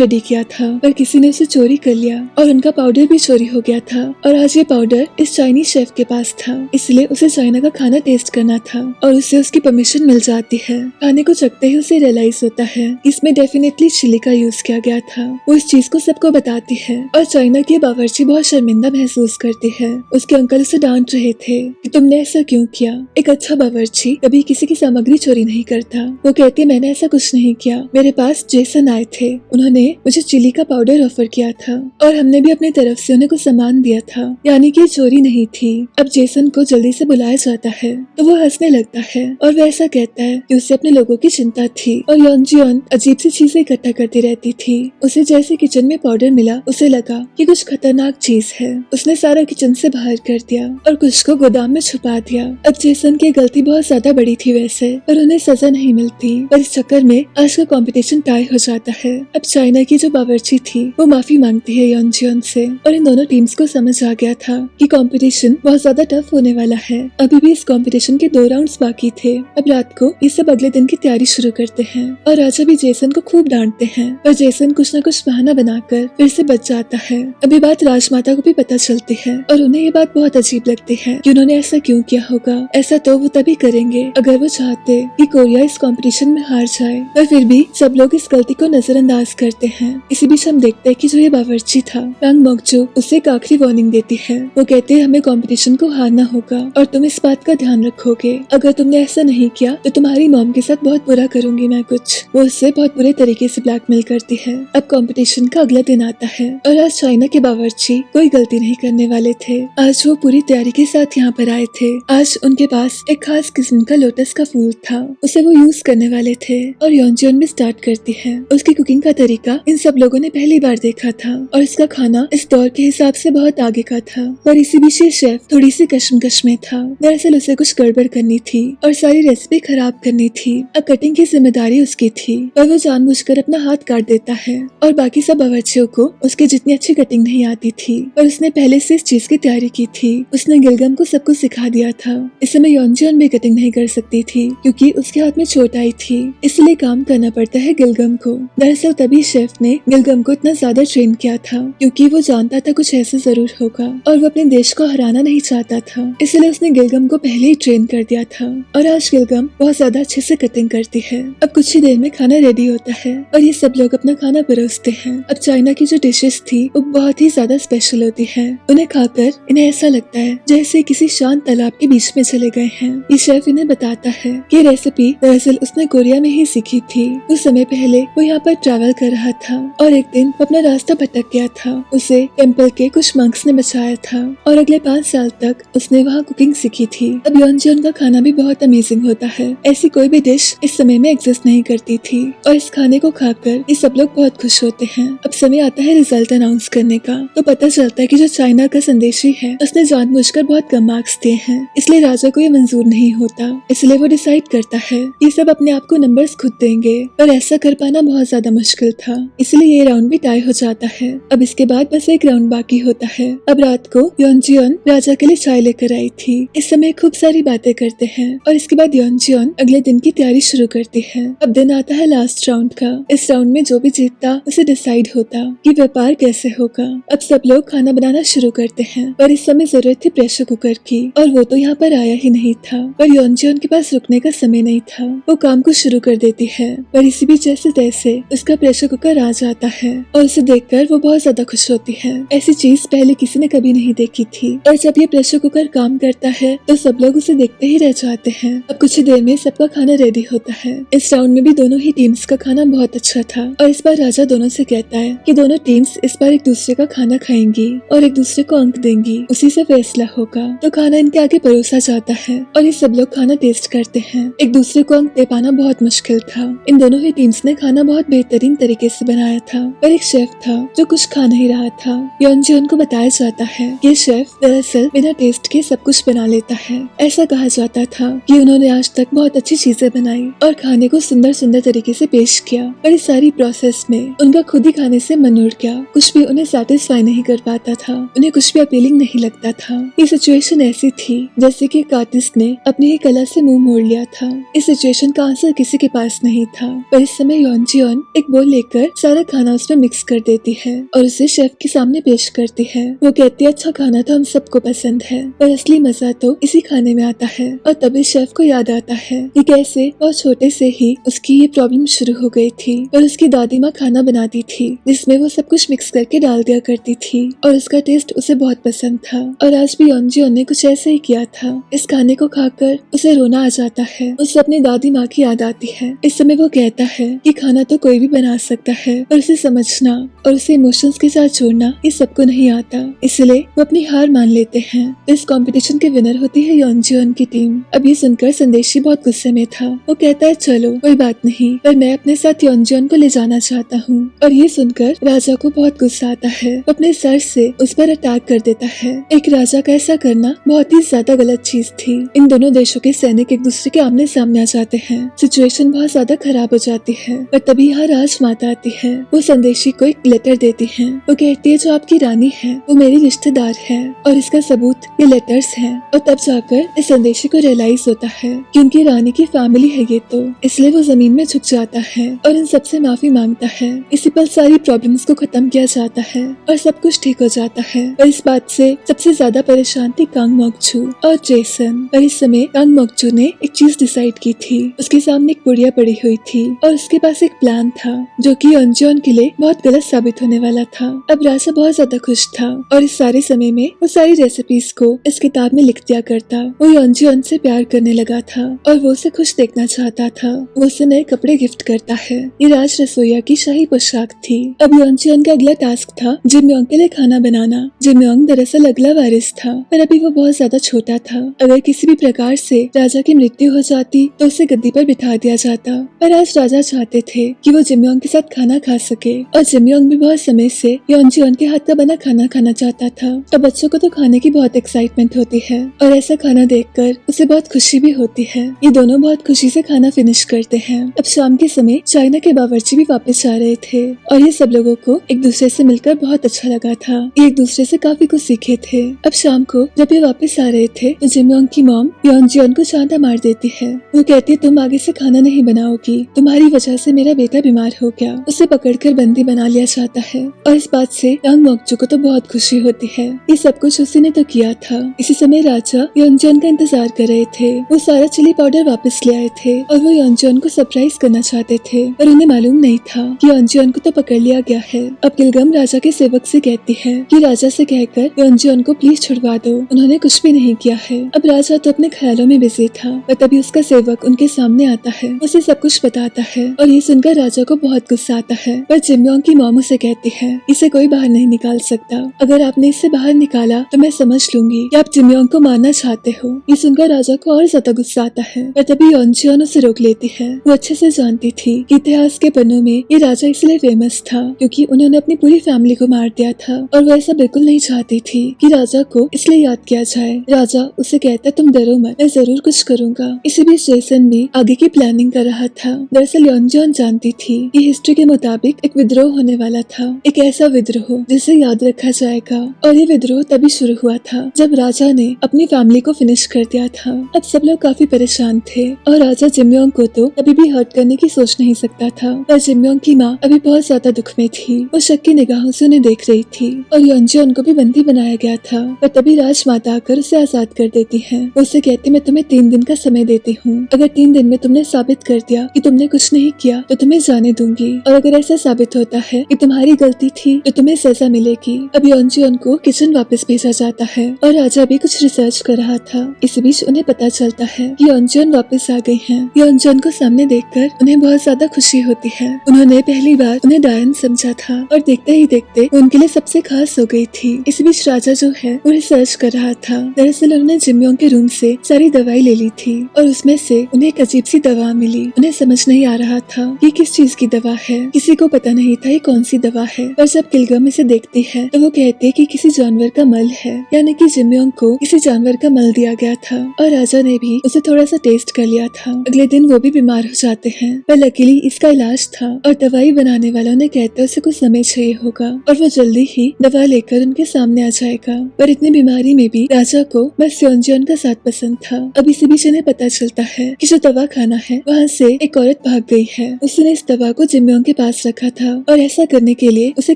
रेडी किया था, पर किसी ने उसे चोरी कर लिया और उनका पाउडर भी चोरी हो गया था और आज ये पाउडर इस चाइनीज शेफ के पास था, इसलिए उसे चाइना का खाना टेस्ट करना था और उसे उसकी परमिशन मिल जाती है। खाने को चखते ही उसे रियलाइज होता है इसमें डेफिनेटली चिली का यूज किया गया था। वो इस चीज को सबको बताती है और चाइना की बावर्ची बहुत शर्मिंदा महसूस करती है। उसके अंकल उसे डांट रहे थे कि तुमने ऐसा क्यों किया। एक अच्छा बावर्ची कभी किसी की सामग्री चोरी नहीं करता। वो कहती मैंने ऐसा कुछ नहीं किया, मेरे पास जेसन आए थे, उन्होंने मुझे चिली का पाउडर ऑफर किया था और हमने भी अपनी तरफ से उन्हें कुछ सामान दिया था, यानी कि चोरी नहीं थी। अब जेसन को जल्दी से बुलाया जाता है तो वो हंसने लगता है और वह ऐसा कहता है कि उसे अपने लोगों की चिंता थी और योंजियन अजीब सी चीजें इकट्ठा करती रहती थी। उसे जैसे किचन में पाउडर मिला उसे लगा कि कुछ खतरनाक चीज है। उसने सारा किचन से बाहर कर दिया और कुछ को गोदाम में छुपा दिया। अब जेसन की गलती बहुत ज्यादा बड़ी थी वैसे, पर उन्हें सजा नहीं मिलती। पर इस चक्कर में आज का कंपटीशन टाई हो जाता है। अब चाइना की जो बावर्ची थी वो माफी मांगती है योंजियन से और इन दोनों टीम्स को समझ आ गया था कि कंपटीशन बहुत ज्यादा टफ होने वाला है। अभी भी इस कंपटीशन के 2 राउंड्स बाकी थे। अब रात को ये सब अगले दिन की तैयारी शुरू करते हैं और राजा भी जेसन को खूब डांटते हैं, पर जेसन कुछ न कुछ बहाना बनाकर फिर से बच जाता है। अभी बात राजमाता को भी पता चलती है और उन्हें ये बात बहुत अजीब लगती है कि उन्होंने ऐसा क्यों किया होगा। ऐसा तो वो तभी करेंगे अगर वो चाहते कि कोरिया इस कंपटीशन में हार जाए, पर फिर भी सब लोग इस गलती को नजरअंदाज करते हैं। इसी बीच हम देखते हैं कि जो ये बावर्ची था रंग मोकजू उसे एक आखिरी वार्निंग देती है। वो कहते हैं हमें कंपटीशन को हारना होगा और तुम इस बात का ध्यान रखोगे। अगर तुमने ऐसा नहीं किया तो तुम्हारी मॉम के साथ बहुत बुरा करूंगी मैं कुछ। वो उससे बहुत बुरे तरीके से ब्लैकमेल करती है। अब कंपटीशन का अगला दिन आता है और आज चाइना के बावर्ची कोई गलती नहीं करने वाले थे। आज वो पूरी तैयारी के साथ यहाँ पर आए थे। आज उनके पास एक खास किस्म का लोटस का फूल था, उसे वो यूज करने वाले थे और योंजियन भी स्टार्ट करती है। उसकी कुकिंग का तरीका इन सब लोगों ने पहली बार देखा था और इसका खाना इस दौर के हिसाब से बहुत आगे का था। पर इसी बीच ये शेफ थोड़ी सी कश्मकश में था। दरअसल उसे कुछ गड़बड़ करनी थी और सारी रेसिपी खराब करनी थी। अब कटिंग की जिम्मेदारी उसकी थी और वो जानबूझकर अपना हाथ काट देता है और बाकी सब बावर्चियों को उसकी जितनी अच्छी कटिंग नहीं आती थी, पर उसने पहले से इस चीज की तैयारी की थी। उसने गिलगम को सब कुछ सिखा दिया था। इस समय योंजियन भी कटिंग नहीं कर सकती थी क्योंकि उसके हाथ में चोट आई थी, इसलिए काम करना पड़ता है गिलगम को। दरअसल तभी शेफ ने गिलगम को इतना ज्यादा ट्रेन किया था क्योंकि वो जानता था कुछ ऐसा जरूर होगा और वो अपने देश को हराना नहीं चाहता था, इसलिए उसने गिलगम को पहले ही ट्रेन कर दिया था और आज गिलगम बहुत ज्यादा अच्छे से कटिंग करती है। अब कुछ ही देर में खाना रेडी होता है और ये सब लोग अपना खाना परोसते हैं। अब चाइना की जो डिशेस थी वो बहुत ही ज्यादा स्पेशल होती है। उन्हें खाकर इन्हें ऐसा लगता है जैसे किसी शांत तालाब के बीच में चले गए हैं। ये शेफ इन्हें बताता है कि रेसिपी दरअसल उसने कोरिया में ही सीखी थी। कुछ समय पहले वो यहाँ पर ट्रैवल कर रहा था और एक दिन वो अपना रास्ता भटक गया था। उसे टेम्पल के कुछ मंक्स ने बचाया था और अगले 5 साल तक उसने वहाँ कुकिंग सीखी थी। अब योंजियन का खाना भी बहुत अमेजिंग होता है। ऐसी कोई भी डिश इस समय में एग्जिस्ट नहीं करती थी और इस खाने को खाकर ये सब लोग बहुत खुश होते हैं। अब समय आता है रिजल्ट अनाउंस करने का, तो पता चलता है कि जो चाइना का संदेशी है उसने जानबूझकर बहुत कम मार्क्स दिए हैं, इसलिए राजा को ये मंजूर नहीं होता। इसलिए वो डिसाइड करता है ये सब अपने आप को नंबर्स खुद देंगे, पर ऐसा कर पाना बहुत ज्यादा मुश्किल था, इसलिए ये राउंड भी टाई हो जाता है। अब इसके बाद बस एक राउंड बाकी होता है। अब रात को योंजियन राजा के लिए चाय लेकर आई थी। इस समय खूब सारी बातें करते हैं और इसके बाद योंजियन अगले दिन की तैयारी शुरू करती है। अब दिन आता है लास्ट राउंड का। इस राउंड में जो भी जीतता उसे डिसाइड होता कि व्यापार कैसे होगा। अब सब लोग खाना बनाना शुरू करते हैं, पर इस समय जरूरत थी प्रेशर कुकर की और वो तो यहाँ पर आया ही नहीं था। पर योंजियन के पास रुकने का समय नहीं था। वो काम को शुरू कर देती है, पर इसी बीच जैसे तैसे उसका प्रेशर कुकर आ जाता है और उसे देखकर वो बहुत ज्यादा खुश होती है। ऐसी चीज पहले किसी ने कभी नहीं देखी थी और जब ये प्रेशर कुकर काम करता है तो सब लोग उसे देखते ही रह जाते हैं। अब कुछ ही देर में सबका खाना रेडी होता है। इस राउंड में भी दोनों ही टीम्स का खाना बहुत अच्छा था और इस बार राजा दोनों से कहता है कि दोनों टीम्स इस बार एक दूसरे का खाना खाएंगी और एक दूसरे को अंक देंगी, उसी से फैसला होगा। तो खाना इनके आगे परोसा जाता है और ये सब लोग खाना टेस्ट करते हैं। एक दूसरे को अंक दे पाना बहुत मुश्किल था। इन दोनों ही टीम्स ने खाना बहुत बेहतरीन तरीके से बनाया था, पर एक शेफ था जो कुछ खा नहीं रहा था। योनजियोन को बताया जाता है कि शेफ दरअसल बिना टेस्ट के सब कुछ बना लेता है। ऐसा कहा जाता था कि उन्होंने आज तक बहुत अच्छी चीजें बनाई और खाने को सुंदर सुंदर तरीके से पेश किया, पर इस सारी प्रोसेस में उनका खुद ही खाने से मन उड़ गया। कुछ भी उन्हें सेटिस्फाई नहीं कर पाता था, उन्हें कुछ भी अपीलिंग नहीं लगता था। ये सिचुएशन ऐसी थी जैसे कि एक आर्टिस्ट ने अपनी ही कला से मुंह मोड़ लिया था। इस सिचुएशन का आंसर किसी के पास नहीं था, पर इस समय योनजियोन एक बोल लेकर सारा खाना उसमें मिक्स कर देती है और उसे शेफ के सामने पेश करती है। वो कहती है अच्छा खाना तो हम सबको पसंद है, पर असली मजा तो इसी खाने में आता है। और तभी शेफ को याद आता है कि कैसे बहुत छोटे से ही उसकी ये प्रॉब्लम शुरू हो गई थी और उसकी दादी माँ खाना बनाती थी जिसमें वो सब कुछ मिक्स करके डाल दिया करती थी और उसका टेस्ट उसे बहुत पसंद था। और आज भी योनजियोन ने कुछ ऐसा ही किया था। इस खाने को खाकर उसे रोना आ जाता है, उसे अपनी दादी माँ की याद आती है। इस समय वो कहता है कि खाना तो कोई भी बना सकता है, पर उसे समझना और उसे इमोशंस के साथ जोड़ना ये सबको नहीं आता, इसलिए वो अपनी हार मान लेते हैं। इस कंपटीशन के विनर होती है योनजियोन की टीम। अब ये सुनकर संदेशी बहुत गुस्से में था। वो कहता है चलो कोई बात नहीं, पर मैं अपने साथ योनजियोन को ले जाना चाहता हूँ। और ये सुनकर राजा को बहुत गुस्सा आता है। वो अपने सर से उस पर अटैक कर देता है। एक राजा का ऐसा करना बहुत ही ज्यादा गलत चीज थी। इन दोनों देशों के सैनिक एक दूसरे के आमने सामने आ जाते हैं। सिचुएशन बहुत ज्यादा खराब हो जाती है, पर तभी यहाँ राजमाता आती है। वो संदेशी को एक लेटर देती है। वो कहती है जो आपकी रानी है वो मेरी रिश्तेदार है और इसका सबूत ये लेटर्स हैं। और तब जाकर इस संदेशी को रियलाइज होता है कि उनकी रानी की फैमिली है ये तो, इसलिए वो जमीन में झुक जाता है और इन सबसे माफी मांगता है। इसी पर सारी प्रॉब्लम्स को खत्म किया जाता है और सब कुछ ठीक हो जाता है। और इस बात से सबसे ज्यादा परेशान थी कांग मोक्चू और जेसन। पर इस समय कांग मोक्चू ने एक चीज डिसाइड की थी। उसके सामने एक पुड़िया पड़ी हुई थी और उसके पास एक प्लान था जो कि योनजियोन के लिए बहुत गलत साबित होने वाला था। अब राजा बहुत ज्यादा खुश था और इस सारे समय में वो सारी रेसिपीज को इस किताब में लिख दिया करता। वो योनजियोन से प्यार करने लगा था और वो उसे खुश देखना चाहता था। वो उसे नए कपड़े गिफ्ट करता है। ये राज रसोइया की शाही पोशाक थी। अब योनजियोन का अगला टास्क था जिमयोंग के लिए खाना बनाना। जिमयोंग दरअसल अगला वारिस था, पर अभी वो बहुत ज्यादा छोटा था। अगर किसी भी प्रकार से राजा की मृत्यु हो जाती तो उसे गद्दी पर बिठा दिया जाता। पर आज राजा चाहते थे कि वो जिमयोंग के साथ खाना खा सके और जिमयोंग भी बहुत समय से योनजियोन के हाथ का बना खाना खाना चाहता था। अब बच्चों को तो खाने की बहुत एक्साइटमेंट होती है और ऐसा खाना देखकर उसे बहुत खुशी भी होती है। ये दोनों बहुत खुशी से खाना फिनिश करते हैं। अब शाम के समय चाइना के बावर्ची भी वापस आ रहे थे और ये सब लोगों को एक दूसरे से मिलकर बहुत अच्छा लगा था। ये एक दूसरे से काफी कुछ सीखे थे। अब शाम को जब ये वापस आ रहे थे तो जिमयोंग की मॉम योनजियोन को चांटा मार देती है। वो कहती है तुम आगे से खाना नहीं बनाओगी, तुम्हारी वजह से मेरा बेटा बीमार हो गया। उसे पकड़कर बंदी बना लिया जाता है और इस बात से कांग मोक्चू को तो बहुत खुशी होती है। ये सब कुछ उसी ने तो किया था। इसी समय राजा योनजियोन का इंतजार कर रहे थे। वो सारा चिली पाउडर वापस ले आए थे और वो योनजियोन को सरप्राइज करना चाहते थे, पर उन्हें मालूम नहीं था कि योनजियोन को तो पकड़ लिया गया है। अब किलगम राजा के सेवक से कहती है कि राजा से कहकर योनजियोन को प्लीज छुड़वा दो, उन्होंने कुछ भी नहीं किया है। अब राजा तो अपने ख्यालों में बिजी था, पर तभी उसका सेवक उनके सामने आता है, उसे सब कुछ बताता है और ये सुनकर राजा को बहुत गुस्सा आता है। पर जिमयोंग की मॉम उसे कहती है इसे कोई बाहर नहीं निकाल सकता, अगर आपने इसे बाहर निकाला तो मैं समझ लूंगी कि आप जिमयोंग को मारना चाहते हो। ये सुनकर राजा को और ज्यादा गुस्सा आता है, पर तभी योनजियोन उसे रोक लेती है। वो अच्छे से जानती थी कि इतिहास के पन्नों में ये राजा इसलिए फेमस था क्योंकि उन्होंने अपनी पूरी फैमिली को मार दिया था और वो ऐसा बिल्कुल नहीं चाहती थी कि राजा को इसलिए याद किया जाए। राजा उसे कहता तुम डरो मत, मैं जरूर कुछ करूंगा। इसी बीच जेसन भी आगे की प्लानिंग कर रहा था। दरअसल योनजियोन जानती थी कि हिस्ट्री के मुताबिक एक विद्रोह होने वाला था, एक ऐसा विद्रोह जिसे याद रखा जाएगा। और ये विद्रोह तभी शुरू हुआ था जब राजा ने अपनी फैमिली को फिनिश कर दिया था। अब सब लोग काफी परेशान थे और राजा जिमयोंग को तो कभी भी हर्ट करने की सोच नहीं सकता था। पर जिमयोंग की माँ अभी बहुत ज्यादा दुख में थी। वो शक की निगाहों से उन्हें देख रही थी और योनजियोन को भी बंदी बनाया गया था। पर तभी राजमाता आकर उसे आजाद कर देती है। वो उसे कहती मैं तुम्हें 3 दिन का समय देती हूँ, अगर 3 दिन में तुमने साबित कर दिया कि तुमने कुछ नहीं किया तो तुम्हें जाने दूंगी, और अगर ऐसा साबित होता है कि तुम्हारी गलती थी तो तुम्हें सजा मिलेगी। अब योनजियोन को किचन वापस भेजा जाता है और राजा भी कुछ रिसर्च कर रहा था। इस बीच उन्हें पता चलता है कि योंजन वापस आ गई हैं। योंजन को सामने देखकर उन्हें बहुत ज्यादा खुशी होती है। उन्होंने पहली बार उन्हें डायन समझा था और देखते ही देखते उनके लिए सबसे खास हो गई थी। इस बीच राजा जो है वो रिसर्च कर रहा था। दरअसल उन्होंने जिम्योंग के रूम से सारी दवाई ले ली थी और उसमें से उन्हें एक अजीब सी दवा मिली। उन्हें समझ नहीं आ रहा था ये किस चीज की दवा है। किसी को पता नहीं था ये कौन सी दवा है, पर जब किलगम इसे देखती है तो वो कहती है कि किसी जानवर का मल है, यानी कि जिम्योंग को किसी जानवर का मल दिया गया था और राजा ने भी उसे थोड़ा सा टेस्ट कर लिया था। अगले दिन वो भी बीमार हो जाते हैं, पर लकीली इसका इलाज था और दवाई बनाने वालों ने कहते उसे कुछ समय चाहिए होगा और वो जल्दी ही दवा लेकर उनके सामने आ जाएगा। पर इतनी बीमारी में भी राजा को बस योंजन का साथ पसंद था। अब इसी बीच इन्हें पता चलता है कि जो दवा खाना है वहाँ से एक औरत भाग गई है। उसने इस दवा को जिम्योंग के पास रखा था और ऐसा करने के लिए उसे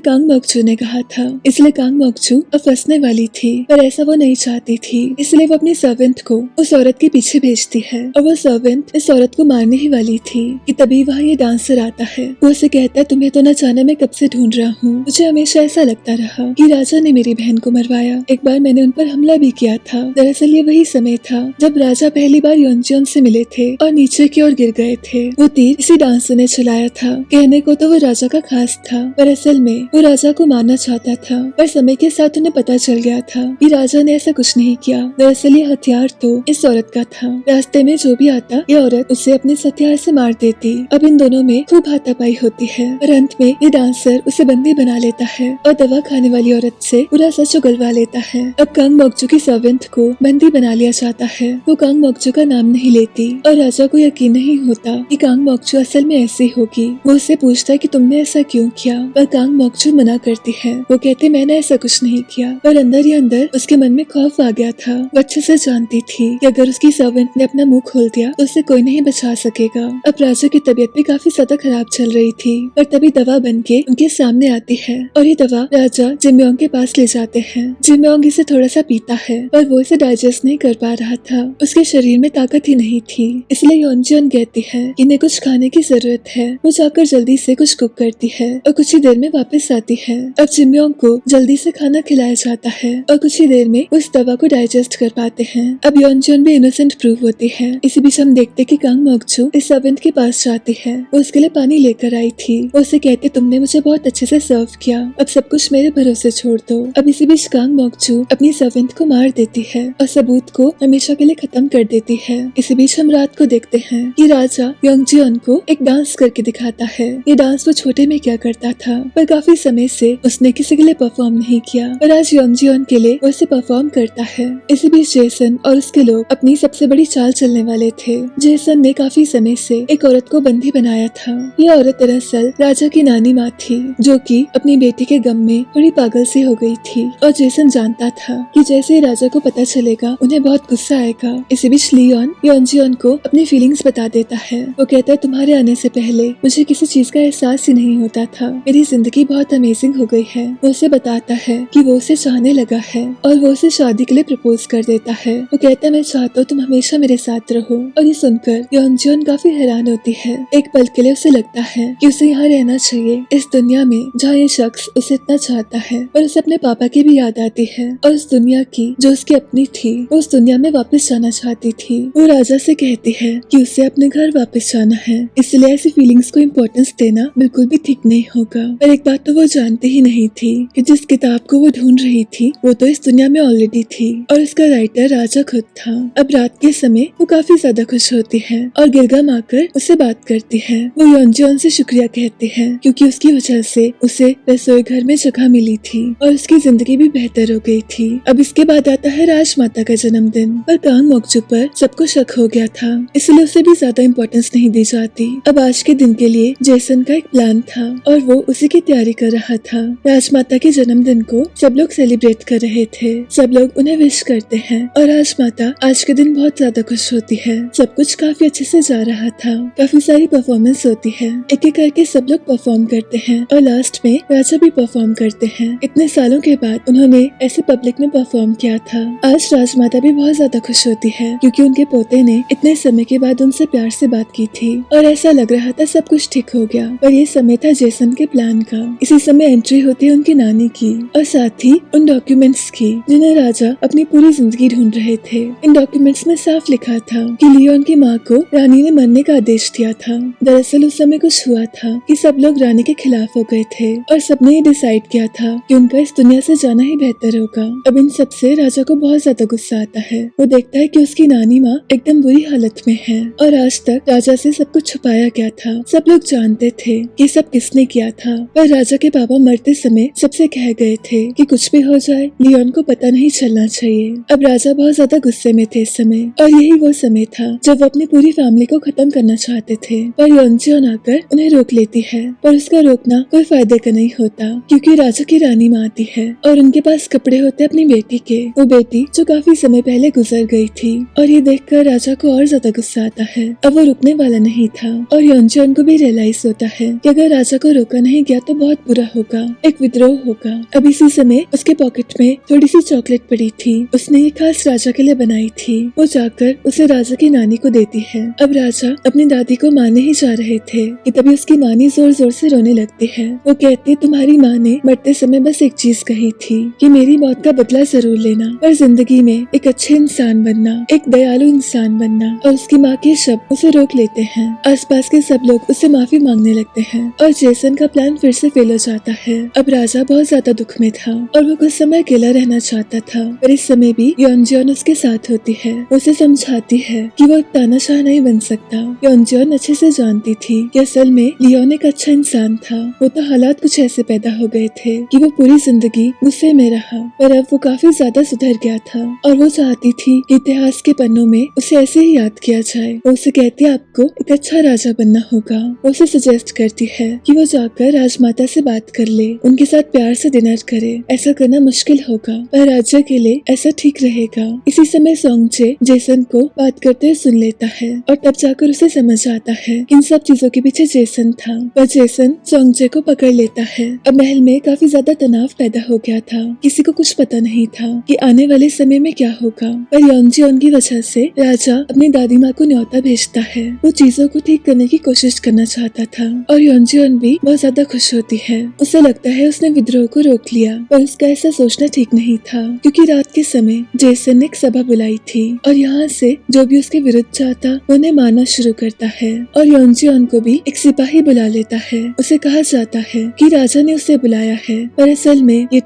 कांग मोक्चू ने कहा था। इसलिए कांग मोक्चू अब फंसने वाली थी, पर ऐसा वो नहीं चाहती थी। इसलिए वो अपनी सर्वेंट को उस औरत के पीछे भेजती है और वो सर्वेंट इस औरत को मारने ही वाली थी कि तभी वहाँ ये डांसर आता है। वो उसे कहता है तुम्हें तो न जाने मैं कब से ढूंढ रहा हूँ। मुझे हमेशा ऐसा लगता रहा कि राजा ने मेरी बहन को मरवाया। एक बार मैंने उन पर हमला भी किया था। दरअसल ये वही समय था जब राजा पहली बार योंजन से मिले थे और नीचे की ओर गिर गए थे। वो तीर इसी डांसर ने चलाया था। कहने को तो वो राजा का खास था, पर असल में वो राजा को मारना चाहता था। पर समय के साथ उन्हें पता चल गया था कि राजा ने ऐसा कुछ नहीं किया। दरअसल ये हथियार तो इस औरत का था। रास्ते में जो भी आता ये औरत उसे अपने हथियार से मार देती। अब इन दोनों में खूब हाथापाई होती है और अंत में ये डांसर उसे बंदी बना लेता है और दवा खाने वाली औरत से पूरा सच उगलवा लेता है। अब कांग मोक्चू की सर्वेंट को बंदी बना लिया जाता है। वो कांग मोक्चू का नाम नहीं लेती और राजा को यकीन नहीं होता कि कांग मोक्चू असल में ऐसी होगी। वो उससे पूछता है कि तुमने ऐसा क्यों किया, पर कांग मोक्चू मना करती है। वो कहते मैंने ऐसा कुछ नहीं किया, पर अंदर ही अंदर उसके मन में खौफ आ गया था। वो अच्छे से जानती थी कि अगर उसकी सर्वेंट ने अपना मुंह खोल दिया तो उसे कोई नहीं बचा सकेगा। अब राजा की तबीयत भी काफी ज्यादा खराब चल रही थी, पर तभी दवा बनके उनके सामने आती है और ये दवा राजा जिम्योंग के पास ले जाते हैं। जिम्योंग इसे थोड़ा सा पीता है, पर वो इसे डाइजेस्ट नहीं कर पा रहा था। उसके शरीर में ताकत ही नहीं थी, इसलिए योंजन कहती है कि इन्हें कुछ खाने की जरूरत है। वो जाकर जल्दी से कुछ कुक करती है और कुछ ही देर में वापस आती है। अब जिम्योंग को जल्दी से खाना खिलाया जाता है और कुछ ही देर में उस दवा को डाइजेस्ट कर पाते हैं। अब योंजन भी इनोसेंट प्रूव होती है। इसी बीच हम देखते कि कांग मोक्चू इस सर्वेंट के पास जाती है। वो उसके लिए पानी लेकर आई थी। वो उसे कहती तुमने मुझे बहुत अच्छे से सर्व किया, अब सब कुछ मेरे भरोसे छोड़ दो। अब इसी बीच कांग मोक्चू अपनी सर्वेंट को मार देती है और सबूत को हमेशा के लिए खत्म कर देती है। इसी बीच हम रात को देखते हैं कि राजा योंगजियोन को एक डांस करके दिखाता है। ये डांस वो छोटे में क्या करता था, पर काफी समय से उसने किसी के लिए परफॉर्म नहीं किया, पर आज योंगजियोन के लिए वो इसे परफॉर्म करता है। इसी बीच जेसन और उसके लोग अपनी सबसे बड़ी चाल चलने वाले थे। जेसन ने काफी समय से एक औरत को बंदी बनाया था। ये औरत दरअसल राजा की नानी माँ थी, जो कि अपनी बेटी के गम में थोड़ी पागल सी हो गई थी और जेसन जानता था कि जैसे ही राजा को पता चलेगा उन्हें बहुत गुस्सा आएगा। इसी बीच लियोन योंजियोन को अपनी फीलिंग्स बता देता है। वो कहता है तुम्हारे आने से पहले मुझे किसी चीज का एहसास ही नहीं होता था, मेरी जिंदगी बहुत अमेजिंग हो गई है। वो उसे बताता है कि वो उसे चाहने लगा है और वो उसे शादी के लिए प्रपोज कर देता है। वो कहता है मैं चाहता हूँ तुम हमेशा मेरे साथ रहो। और ये सुनकर योंजियोन काफी हैरान होती है। एक पल के लिए उसे लगता है कि उसे यहाँ रहना चाहिए, इस दुनिया में जहाँ ये शख्स उसे इतना चाहता है। और उसे अपने पापा की भी याद आती है और उस दुनिया की जो उसकी अपनी थी, वो उस दुनिया में वापस जाना चाहती थी। वो राजा से कहती है कि उसे अपने घर वापस जाना है, इसलिए ऐसी फीलिंग्स को इम्पोर्टेंस देना बिल्कुल भी ठीक नहीं होगा। पर एक बात तो वो जानती ही नहीं थी कि जिस किताब को वो ढूंढ रही थी वो तो इस दुनिया में ऑलरेडी थी और उसका राइटर राजा खुद था। अब रात के समय वो काफी ज्यादा खुश होती है और गिरगम आकर उससे बात करती है। वो योंजियोन से शुक्रिया कहती है क्योंकि उसकी वजह से उसे रसोई घर में जगह मिली थी और उसकी जिंदगी भी बेहतर हो गई थी। अब इसके बाद आता है राजमाता का जन्मदिन। पर कांग मोक्चू पर सबको शक हो गया था, इसलिए उसे भी ज्यादा इम्पोर्टेंस नहीं दी जाती। अब आज के दिन के लिए जेसन का एक प्लान था और वो उसी की तैयारी कर रहा था। राजमाता के जन्मदिन को सब लोग सेलिब्रेट कर रहे थे, सब लोग उन्हें विश करते हैं और राजमाता आज के दिन बहुत ज्यादा खुश होती है। सब कुछ काफी अच्छे से जा रहा था, काफी सारी परफॉर्मेंस होती है, एक एक करके सब लोग परफॉर्म करते हैं और लास्ट में राजा भी परफॉर्म करते हैं। इतने सालों के बाद उन्होंने ऐसे पब्लिक में परफॉर्म किया था। आज राजमाता भी बहुत ज्यादा खुश होती है क्योंकि उनके पोते ने इतने समय के बाद उनसे प्यार से बात की थी और ऐसा लग रहा था सब कुछ ठीक हो गया। पर ये समय था जेसन के प्लान का। इसी समय एंट्री होती है उनकी नानी की और साथ ही उन डॉक्यूमेंट्स की जिन्हें राजा अपनी पूरी जिंदगी ढूंढ रहे थे। इन डॉक्यूमेंट डॉक्यूमेंट्स में साफ लिखा था कि लियोन की माँ को रानी ने मरने का आदेश दिया था। दरअसल उस समय कुछ हुआ था कि सब लोग रानी के खिलाफ हो गए थे और सबने ये डिसाइड किया था कि उनका इस दुनिया से जाना ही बेहतर होगा। अब इन सब से राजा को बहुत ज्यादा गुस्सा आता है। वो देखता है कि उसकी नानी माँ एकदम बुरी हालत में है और आज तक राजा से सब कुछ छुपाया गया था। सब लोग जानते थे कि सब किसने किया था, पर राजा के पापा मरते समय सबसे कह गए थे कि कुछ भी हो जाए लियोन को पता नहीं चलना चाहिए। अब राजा बहुत ज्यादा गुस्से में थे इस समय, और यही वो समय था जब वो अपनी पूरी फैमिली को खत्म करना चाहते थे। पर योंजियोन आकर उन्हें रोक लेती है, पर उसका रोकना कोई फायदे का नहीं होता क्योंकि राजा की रानी माँ आती है और उनके पास कपड़े होते अपनी बेटी के, वो बेटी जो काफी समय पहले गुजर गई थी। और ये देखकर राजा को और ज्यादा गुस्सा आता है। अब वो रुकने वाला नहीं था और योंजियोन को भी रियलाइज होता है कि अगर राजा को रोका नहीं गया तो बहुत बुरा होगा, एक विद्रोह होगा। अब इसी समय उसके पॉकेट में थोड़ी सी चॉकलेट पड़ी थी, उसने ये खास राजा के लिए बनाई थी। वो जाकर उसे राजा की नानी को देती है। अब राजा अपनी दादी को मारने ही जा रहे थे कि तभी उसकी नानी जोर जोर से रोने लगती है। वो कहती, तुम्हारी माँ ने मरते समय बस एक चीज कही थी कि मेरी मौत का बदला जरूर लेना, पर जिंदगी में एक अच्छे इंसान बनना, एक दयालु इंसान बनना। और उसकी माँ के शब्द उसे रोक लेते हैं। आसपास के सब लोग उससे माफी मांगने लगते हैं और जेसन का प्लान फिर से फेल हो जाता है। अब राजा बहुत ज्यादा दुख में था और वो कुछ समय अकेला रहना चाहता था, पर इस समय भी योंजियोन उसके साथ होती है। उसे समझाती है कि वो एक तानाशाह नहीं बन सकता। योंजियोन अच्छे से जानती थी कि असल में लियोन एक अच्छा इंसान था। वो तो हालात कुछ ऐसे पैदा हो गए थे कि वो पूरी जिंदगी गुस्से में रहा, पर अब वो काफी ज्यादा सुधर गया था और वो चाहती थी कि इतिहास के पन्नों में उसे ऐसे ही याद किया जाए। वो उसे कहती है आपको एक अच्छा राजा बनना होगा। वो उसे सजेस्ट करती है कि वो जाकर राजमाता से बात कर ले, उनके साथ प्यार से डिनर करे। ऐसा करना मुश्किल होगा पर राज्य के लिए ऐसा ठीक रहेगा। इसी समय सोंगजे जेसन को बात करते हुए सुन लेता है और तब जाकर उसे समझ आता है कि इन सब चीजों के पीछे जेसन था। पर जेसन सोंगजे को पकड़ लेता है। अब महल में काफी ज्यादा तनाव पैदा हो गया था। किसी को कुछ पता नहीं था कि आने वाले समय में क्या होगा, पर योंजियोन की वजह से राजा अपनी दादी माँ को न्योता भेजता है। वो चीजों को ठीक करने की कोशिश करना चाहता था और योंजियोन भी बहुत ज्यादा खुश होती है। उसे लगता है उसने विद्रोह को रोक लिया, पर उसका ऐसा सोचना ठीक नहीं था क्योंकि रात के समय जेसन ने एक सभा बुलाई थी और यहाँ से जो भी उसके विरुद्ध जाता वो उन्हें मारना शुरू करता है। और योंजियोन को भी एक सिपाही बुला लेता है। उसे कहा जाता है कि राजा ने उसे बुलाया है, पर असल में ये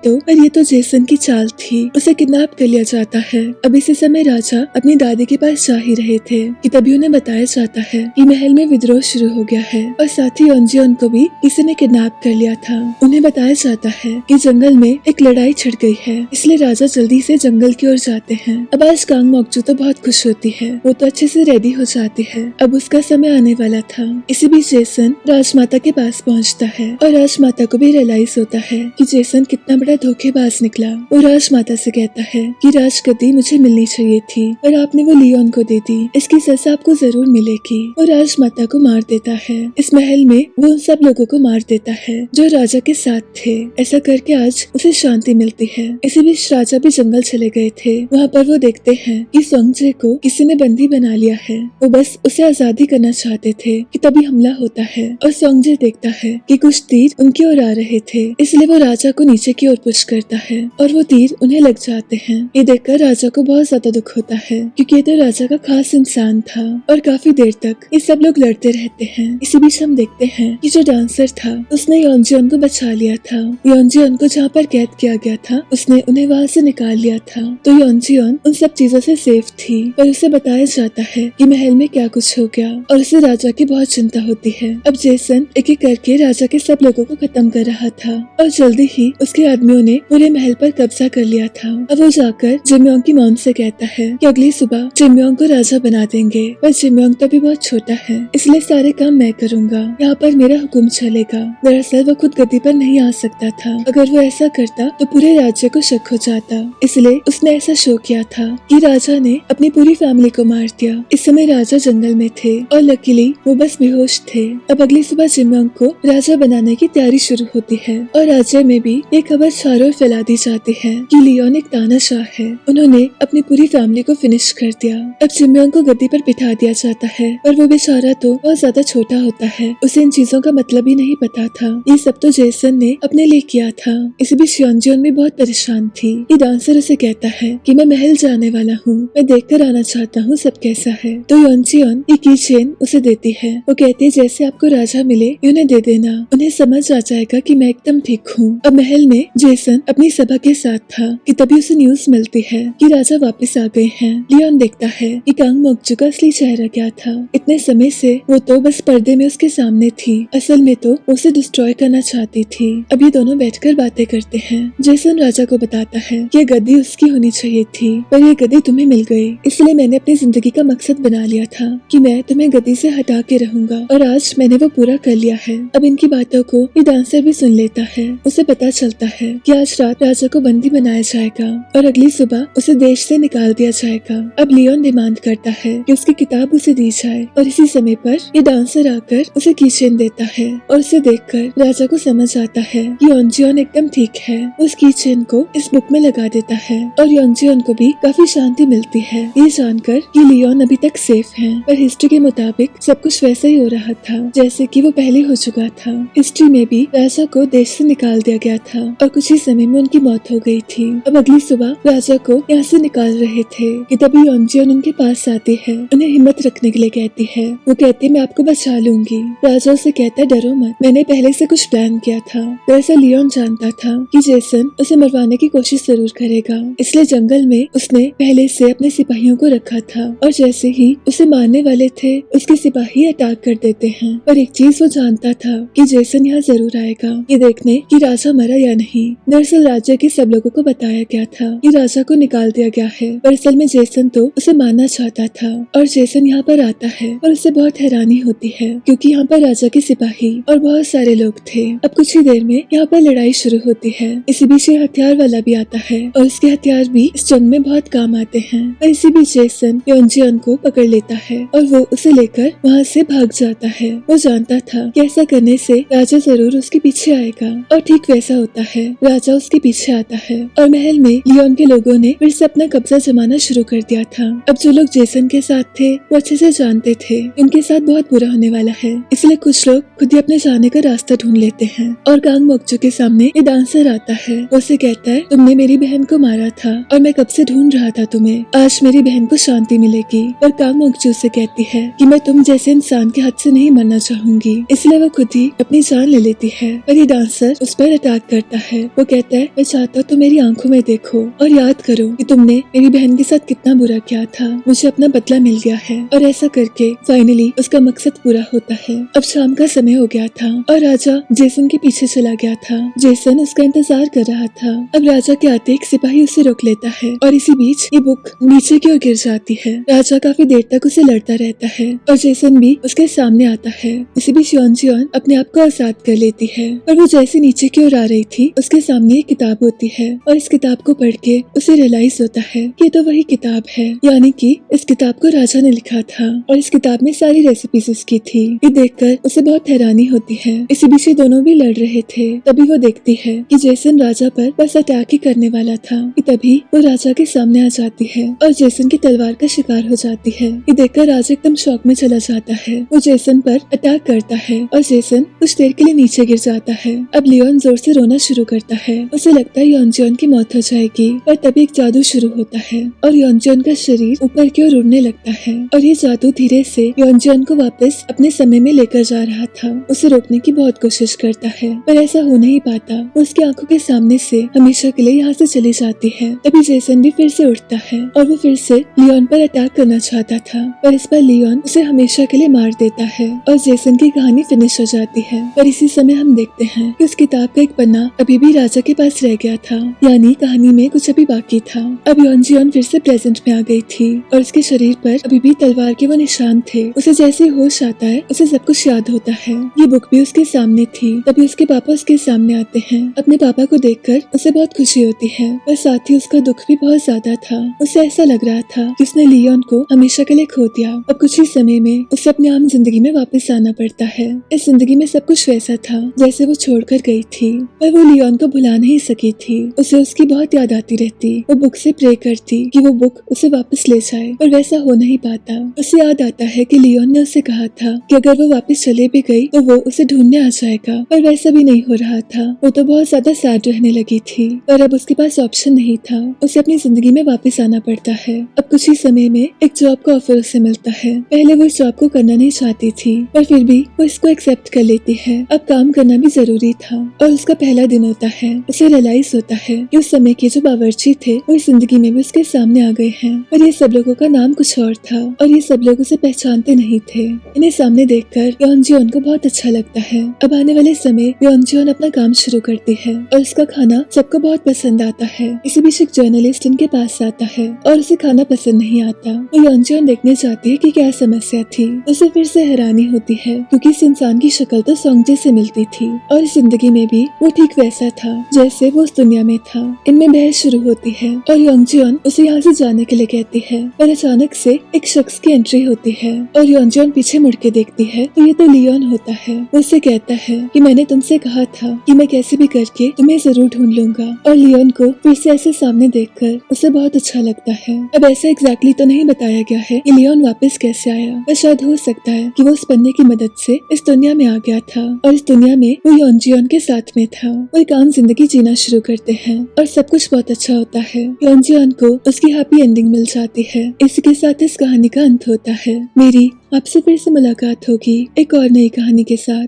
तो जेसन की चाल थी। उसे किडनैप कर लिया जाता है। अब इसी समय राजा अपनी दादी के पास जा ही रहे थे कि तभी उन्हें बताया जाता है कि महल में विद्रोह शुरू हो गया है और साथ ही योंजियोन को भी किसी ने किडनैप कर लिया था। उन्हें बताया जाता है कि जंगल में एक लड़ाई छिड़ गई है, इसलिए राजा जल्दी से जंगल की ओर जाते हैं। अब आज कांग मोक्चू तो बहुत खुश होती है, वो तो अच्छे से रेडी हो जाती है। अब उसका समय आने वाला था। इसी बीच जेसन राजमाता के पास पहुंचता है और राजमाता को भी रियलाइज होता है कि जेसन कितना बड़ा धोखेबाज निकला। वो राजमाता से कहता है कि राजगद्दी मुझे मिलनी चाहिए थी पर आपने वो लियोन को दे दी, इसकी सजा आपको जरूर मिलेगी। वो राजमाता को मार देता है। इस महल में वो उन सब लोगों को मार देता है जो राजा के साथ थे। ऐसा करके आज उसे शांति मिलती है। इसी बीच राजा भी जंगल चले गए थे। वहाँ पर वो देखते हैं कि सोंगजे को किसी ने बंदी बना लिया है। वो बस उसे आजादी करना चाहते थे कि तभी हमला होता है और सोंगजे देखता है कि कुछ तीर उनकी ओर आ रहे थे, इसलिए वो राजा को नीचे की ओर पुश करता है और वो तीर उन्हें लग जाते हैं। ये देखकर राजा को बहुत ज्यादा दुख होता है क्योंकि ये तो राजा का खास इंसान था और काफी देर तक ये सब लोग लड़ते रहते हैं। इसी बीच हम देखते हैं कि जो डांसर था उसने योंजियोन को बचा लिया था। योंजियोन को जहाँ पर कैद किया गया था उसने उन्हें वहाँ से निकाल लिया था, तो योंजियोन उन सब चीजों से सेफ थी। पर उसे बताया जाता है कि महल में क्या कुछ हो गया और उसे राजा की बहुत चिंता होती है। अब जेसन एक एक करके राजा के सब लोगों को खत्म कर रहा था और जल्दी ही उसके आदमियों ने पूरे महल पर कब्जा कर लिया था। अब वो जाकर जिम्योंग की मॉम से कहता है कि अगली सुबह जिम्योंग को राजा बना देंगे, पर जिम्योंग तो भी बहुत छोटा है इसलिए सारे काम मैं करूँगा, यहाँ पर मेरा हुक्म चलेगा। दरअसल वो खुद गद्दी पर नहीं आ सकता था। अगर वो ऐसा करता तो पूरे राज्य को शक हो जाता, इसलिए उसने ऐसा शो किया था कि राजा ने अपनी पूरी फैमिली को मार दिया। इस समय राजा जंगल में थे और लकीली वो बस बेहोश थे। अब अगली सुबह जिम्योंग को राजा बनाने की तैयारी शुरू होती है और राज्य में भी ये खबर चारों ओर फैला दी जाती है कि लियोन एक तानाशाह है, उन्होंने अपनी पूरी फैमिली को फिनिश कर दिया। अब जिम्योंग को गद्दी पर बिठा दिया जाता है और वो बेचारा तो बहुत ज्यादा छोटा होता है, उसे इन चीजों का मतलब ही नहीं पता था। ये सब तो जेसन ने अपने लिए किया था। इसी बीच योंजियोन भी बहुत परेशान थी। ये डांसर उसे कहता है कि मैं महल जाने वाला हूँ मैं देखकर आना चाहता हूँ सब कैसा है। तो योनजियोन ये की चेन उसे देती है। वो कहती है जैसे आपको राजा मिले उन्हें दे देना, उन्हें समझ आ जाएगा कि मैं एकदम ठीक हूँ। अब महल में जेसन अपनी सभा के साथ था कि तभी उसे न्यूज मिलती है कि राजा वापस आ गए हैं। लियोन देखता है कि कांग मोक्चू का असली चेहरा क्या था। इतने समय से वो तो बस पर्दे में उसके सामने थी, असल में तो उसे डिस्ट्रॉय करना चाहती थी। अब ये दोनों बैठकर बातें करते हैं। जेसन राजा को बताता है कि ये गद्दी उसकी होनी चाहिए थी, पर ये गद्दी तुम्हें मिल गई, इसलिए मैंने अपनी जिंदगी का मकसद बना लिया था कि मैं तुम्हें गद्दी से हटा के रहूंगा, और आज मैंने वो पूरा कर लिया है। अब इनकी बातों को ये डांसर भी सुन लेता है। उसे पता चलता है कि आज रात राजा को बंदी बनाया जाएगा और अगली सुबह उसे देश से निकाल दिया जाएगा। अब लियोन डिमांड करता है कि उसकी किताब उसे दी जाए, और इसी समय पर ये डांसर आकर उसे कीचेन देता है, और उसे देखकर राजा को समझ आता है कि योनजियोन एकदम ठीक है। उस कीचेन को इस बुक में लगा देता है और योनजियोन को भी काफी शांति मिलती है, ये जानकर कि लियोन अभी तक सेफ है। पर हिस्ट्री के मुताबिक सब कुछ वैसा ही हो रहा था जैसे कि वो पहले हो चुका था। हिस्ट्री में भी राजा को देश से निकाल दिया गया था और कुछ ही समय में उनकी मौत हो गई थी। अब अगली सुबह राजा को यहाँ से निकाल रहे थे कि तभी योनजियोन उनके पास आती है, उन्हें हिम्मत रखने के लिए कहती है। वो कहती है मैं आपको बचा लूंगी। राजा उसे कहता है डरो मत, मैंने पहले से कुछ प्लान किया था। दरअसल लियोन जानता था कि जेसन उसे मरवाने की कोशिश जरूर करेगा, इसलिए जंगल में उसने पहले से अपने सिपाहियों को रखा था, और जैसे ही उसे मारने वाले थे उसके सिपाही अटैक कर देते हैं। पर एक चीज वो जानता था कि जेसन यहाँ जरूर आएगा ये देखने कि राजा मरा या नहीं। दरअसल राज्य के सब लोगों को बताया गया था कि राजा को निकाल दिया गया है, पर असल में जेसन तो उसे मारना चाहता था। और जेसन यहाँ पर आता है और उसे बहुत हैरानी होती है क्योंकि यहाँ पर राजा के सिपाही और बहुत सारे लोग थे। अब कुछ ही देर में यहाँ पर लड़ाई शुरू होती है। इसी बीच ये हथियार वाला भी आता है और उसके हथियार भी इस जंग में बहुत काम आते हैं। और इसी बीच जेसन योनजियोन को पकड़ लेता है और वो उसे लेकर वहाँ से भाग जाता है। वो जानता था कि ऐसा करने से राजा जरूर उसके पीछे आएगा, और ठीक वैसा होता है। राजा उसके पीछे आता है और महल में लियोन के लोगों ने फिर से अपना कब्जा जमाना शुरू कर दिया था। अब जो लोग जेसन के साथ थे वो अच्छे से जानते थे उनके साथ बहुत बुरा होने वाला है, इसलिए कुछ लोग खुद ही अपने जाने का रास्ता ढूंढ लेते हैं। और कांग मोक्चू के सामने ये डांसर आता है। वो उसे कहता है तुमने मेरी बहन को मारा था और मैं कब से ढूंढ रहा था तुम्हें, आज मेरी बहन को शांति मिलेगी। और कांग मोक्चू से कहती है कि मैं तुम जैसे इंसान के हाथ से नहीं मरना चाहूंगी, इसलिए वो खुद ही अपनी जान ले लेती है। पर ये डांसर उस पर अटैक करता है। वो कहता है मैं चाहता हूँ तुम मेरी आंखों में देखो और याद करो कि तुमने मेरी बहन के साथ कितना बुरा किया था, मुझे अपना बदला मिल गया है। और ऐसा करके फाइनली उसका मकसद पूरा होता है। अब शाम का समय हो गया था और राजा जेसन के पीछे चला गया था। जेसन उसका इंतजार कर रहा था। अब राजा के आते एक सिपाही उसे रोक लेता है और इसी बीच ये बुक नीचे की ओर गिर जाती है। राजा काफी देर तक उसे लड़ता रहता है और जेसन भी उसके सामने आता है। इसी बीच योनजियोन अपने आप को आजाद कर लेती है, पर वो जैसे नीचे की ओर आ रही थी उसके सामने एक किताब होती है और इस किताब को पढ़ के उसे रियलाइज होता है कि ये तो वही किताब है, यानी कि इस किताब को राजा ने लिखा था और इस किताब में सारी रेसिपीज उसकी थी। ये देखकर उसे बहुत हैरानी होती है। इसी बीच ये दोनों भी लड़ रहे थे, तभी वो देखती है कि जेसन राजा पर बस अटैक ही करने वाला था कि तभी वो राजा के सामने आ जाती है और जेसन की तलवार का शिकार हो जाती है। ये देखकर राजा एकदम शॉक में चला जाता है। वो जेसन पर अटैक करता है और जेसन कुछ देर के लिए नीचे गिर जाता है। अब लियोन जोर से रोना शुरू करता है। उसे लगता है योनजियोन की मौत हो जाएगी, पर तभी एक जादू शुरू होता है और योनजियोन का शरीर ऊपर की ओर उड़ने लगता है और ये जादू धीरे से योनजियोन को वापस अपने समय में लेकर जा रहा था। उसे रोकने की बहुत कोशिश करता है, पर ऐसा हो नहीं पाता। वो उसकी आंखों के सामने से हमेशा के लिए यहाँ से चली जाती है। तभी जेसन भी फिर से उठता है और वो फिर से लियोन पर अटैक करना चाहता था, पर इस पर लियोन उसे हमेशा के लिए मार देता है और जेसन की कहानी फिनिश हो जाती है। पर इसी समय हम देखते हैं कि उस किताब का एक पन्ना अभी भी राजा के पास रह गया था, यानी कहानी में कुछ अभी बाकी था। अब योनजियोन फिर से प्रेजेंट में आ गई थी और उसके शरीर पर अभी भी तलवार के वो निशान थे। उसे जैसे होश आता है उसे सब कुछ याद होता है। ये बुक भी उसके सामने थी। तभी उसके पापा उसके सामने आते हैं। अपने पापा को देखकर उसे बहुत खुशी होती है, पर साथ ही उसका दुख भी बहुत ज्यादा था। उसे ऐसा लग रहा था कि उसने लियोन को हमेशा के लिए खो दिया। अब कुछ ही समय में उसे अपने आम जिंदगी में वापस आना पड़ता है। इस जिंदगी में सब कुछ वैसा था जैसे वो छोड़कर गई थी, पर वो लियोन को भुला नहीं सकी थी। उसे उसकी बहुत याद आती रहती। वो बुक से प्रे करती कि वो बुक उसे वापस ले जाए, पर वैसा हो नहीं पाता। उसे याद आता है कि लियोन ने उसे कहा था कि अगर वो वापस चले भी गई तो वो उसे ढूंढने आ जाएगा, पर वैसा भी नहीं हो रहा था। वो तो बहुत ज्यादा सैड रहने लगी थी, पर अब उसके पास ऑप्शन नहीं था। उसे अपनी जिंदगी में वापस आना पड़ता मिलता है। अब कुछ ही समय में एक जॉब का ऑफर उसे मिलता है। पहले वो इस जॉब को करना नहीं चाहती थी, पर फिर भी वो इसको एक्सेप्ट कर लेती है। अब काम करना भी जरूरी था और उसका पहला दिन होता है। उसे रियलाइज होता है कि उस समय के जो बावर्ची थे वो इस जिंदगी में भी उसके सामने आ गए हैं, पर ये सब लोगों का नाम कुछ और था और ये सब लोग उसे पहचानते नहीं थे। इन्हें सामने देखकर योनजियोन को बहुत अच्छा लगता है। अब आने वाले समय योनजियोन अपना काम शुरू करती है और इसका खाना सबको बहुत पसंद आता है। इसी बीच एक जर्नलिस्ट इनके पास आता है और उसे खाना पसंद नहीं आता। वो योनजियोन देखने जाती है कि क्या समस्या थी। उसे फिर से हैरानी होती है क्योंकि इस इंसान की शक्ल तो सोंगजे से मिलती थी और इस जिंदगी में भी वो ठीक वैसा था जैसे वो उस दुनिया में था। इनमें बहस शुरू होती है और योनजियोन उसे यहाँ से जाने के लिए कहती है, पर अचानक से एक शख्स की एंट्री होती है और योनजियोन पीछे मुड़ के देखती है तो ये तो लियोन होता है। वो उसे कहता है कि मैंने तुमसे कहा था कि मैं कैसे भी करके तुम्हें जरूर ढूंढ लूंगा, और लियोन को फिर से ऐसे सामने देखकर उसे बहुत अच्छा लगता है। अब ऐसा एग्जैक्टली तो नहीं बताया गया है कि लियोन वापस कैसे आया, पर शायद हो सकता है कि वो उस पन्ने की मदद से इस दुनिया में आ गया था और इस दुनिया में वो योनजियोन के साथ में था। वो एक आम जिंदगी जीना शुरू करते हैं और सब कुछ बहुत अच्छा होता है। योनजियोन को उसकी हैप्पी एंडिंग मिल जाती है। इसी के साथ इस कहानी का अंत होता है। मेरी आपसे फिर से मुलाकात होगी एक और नई कहानी के साथ।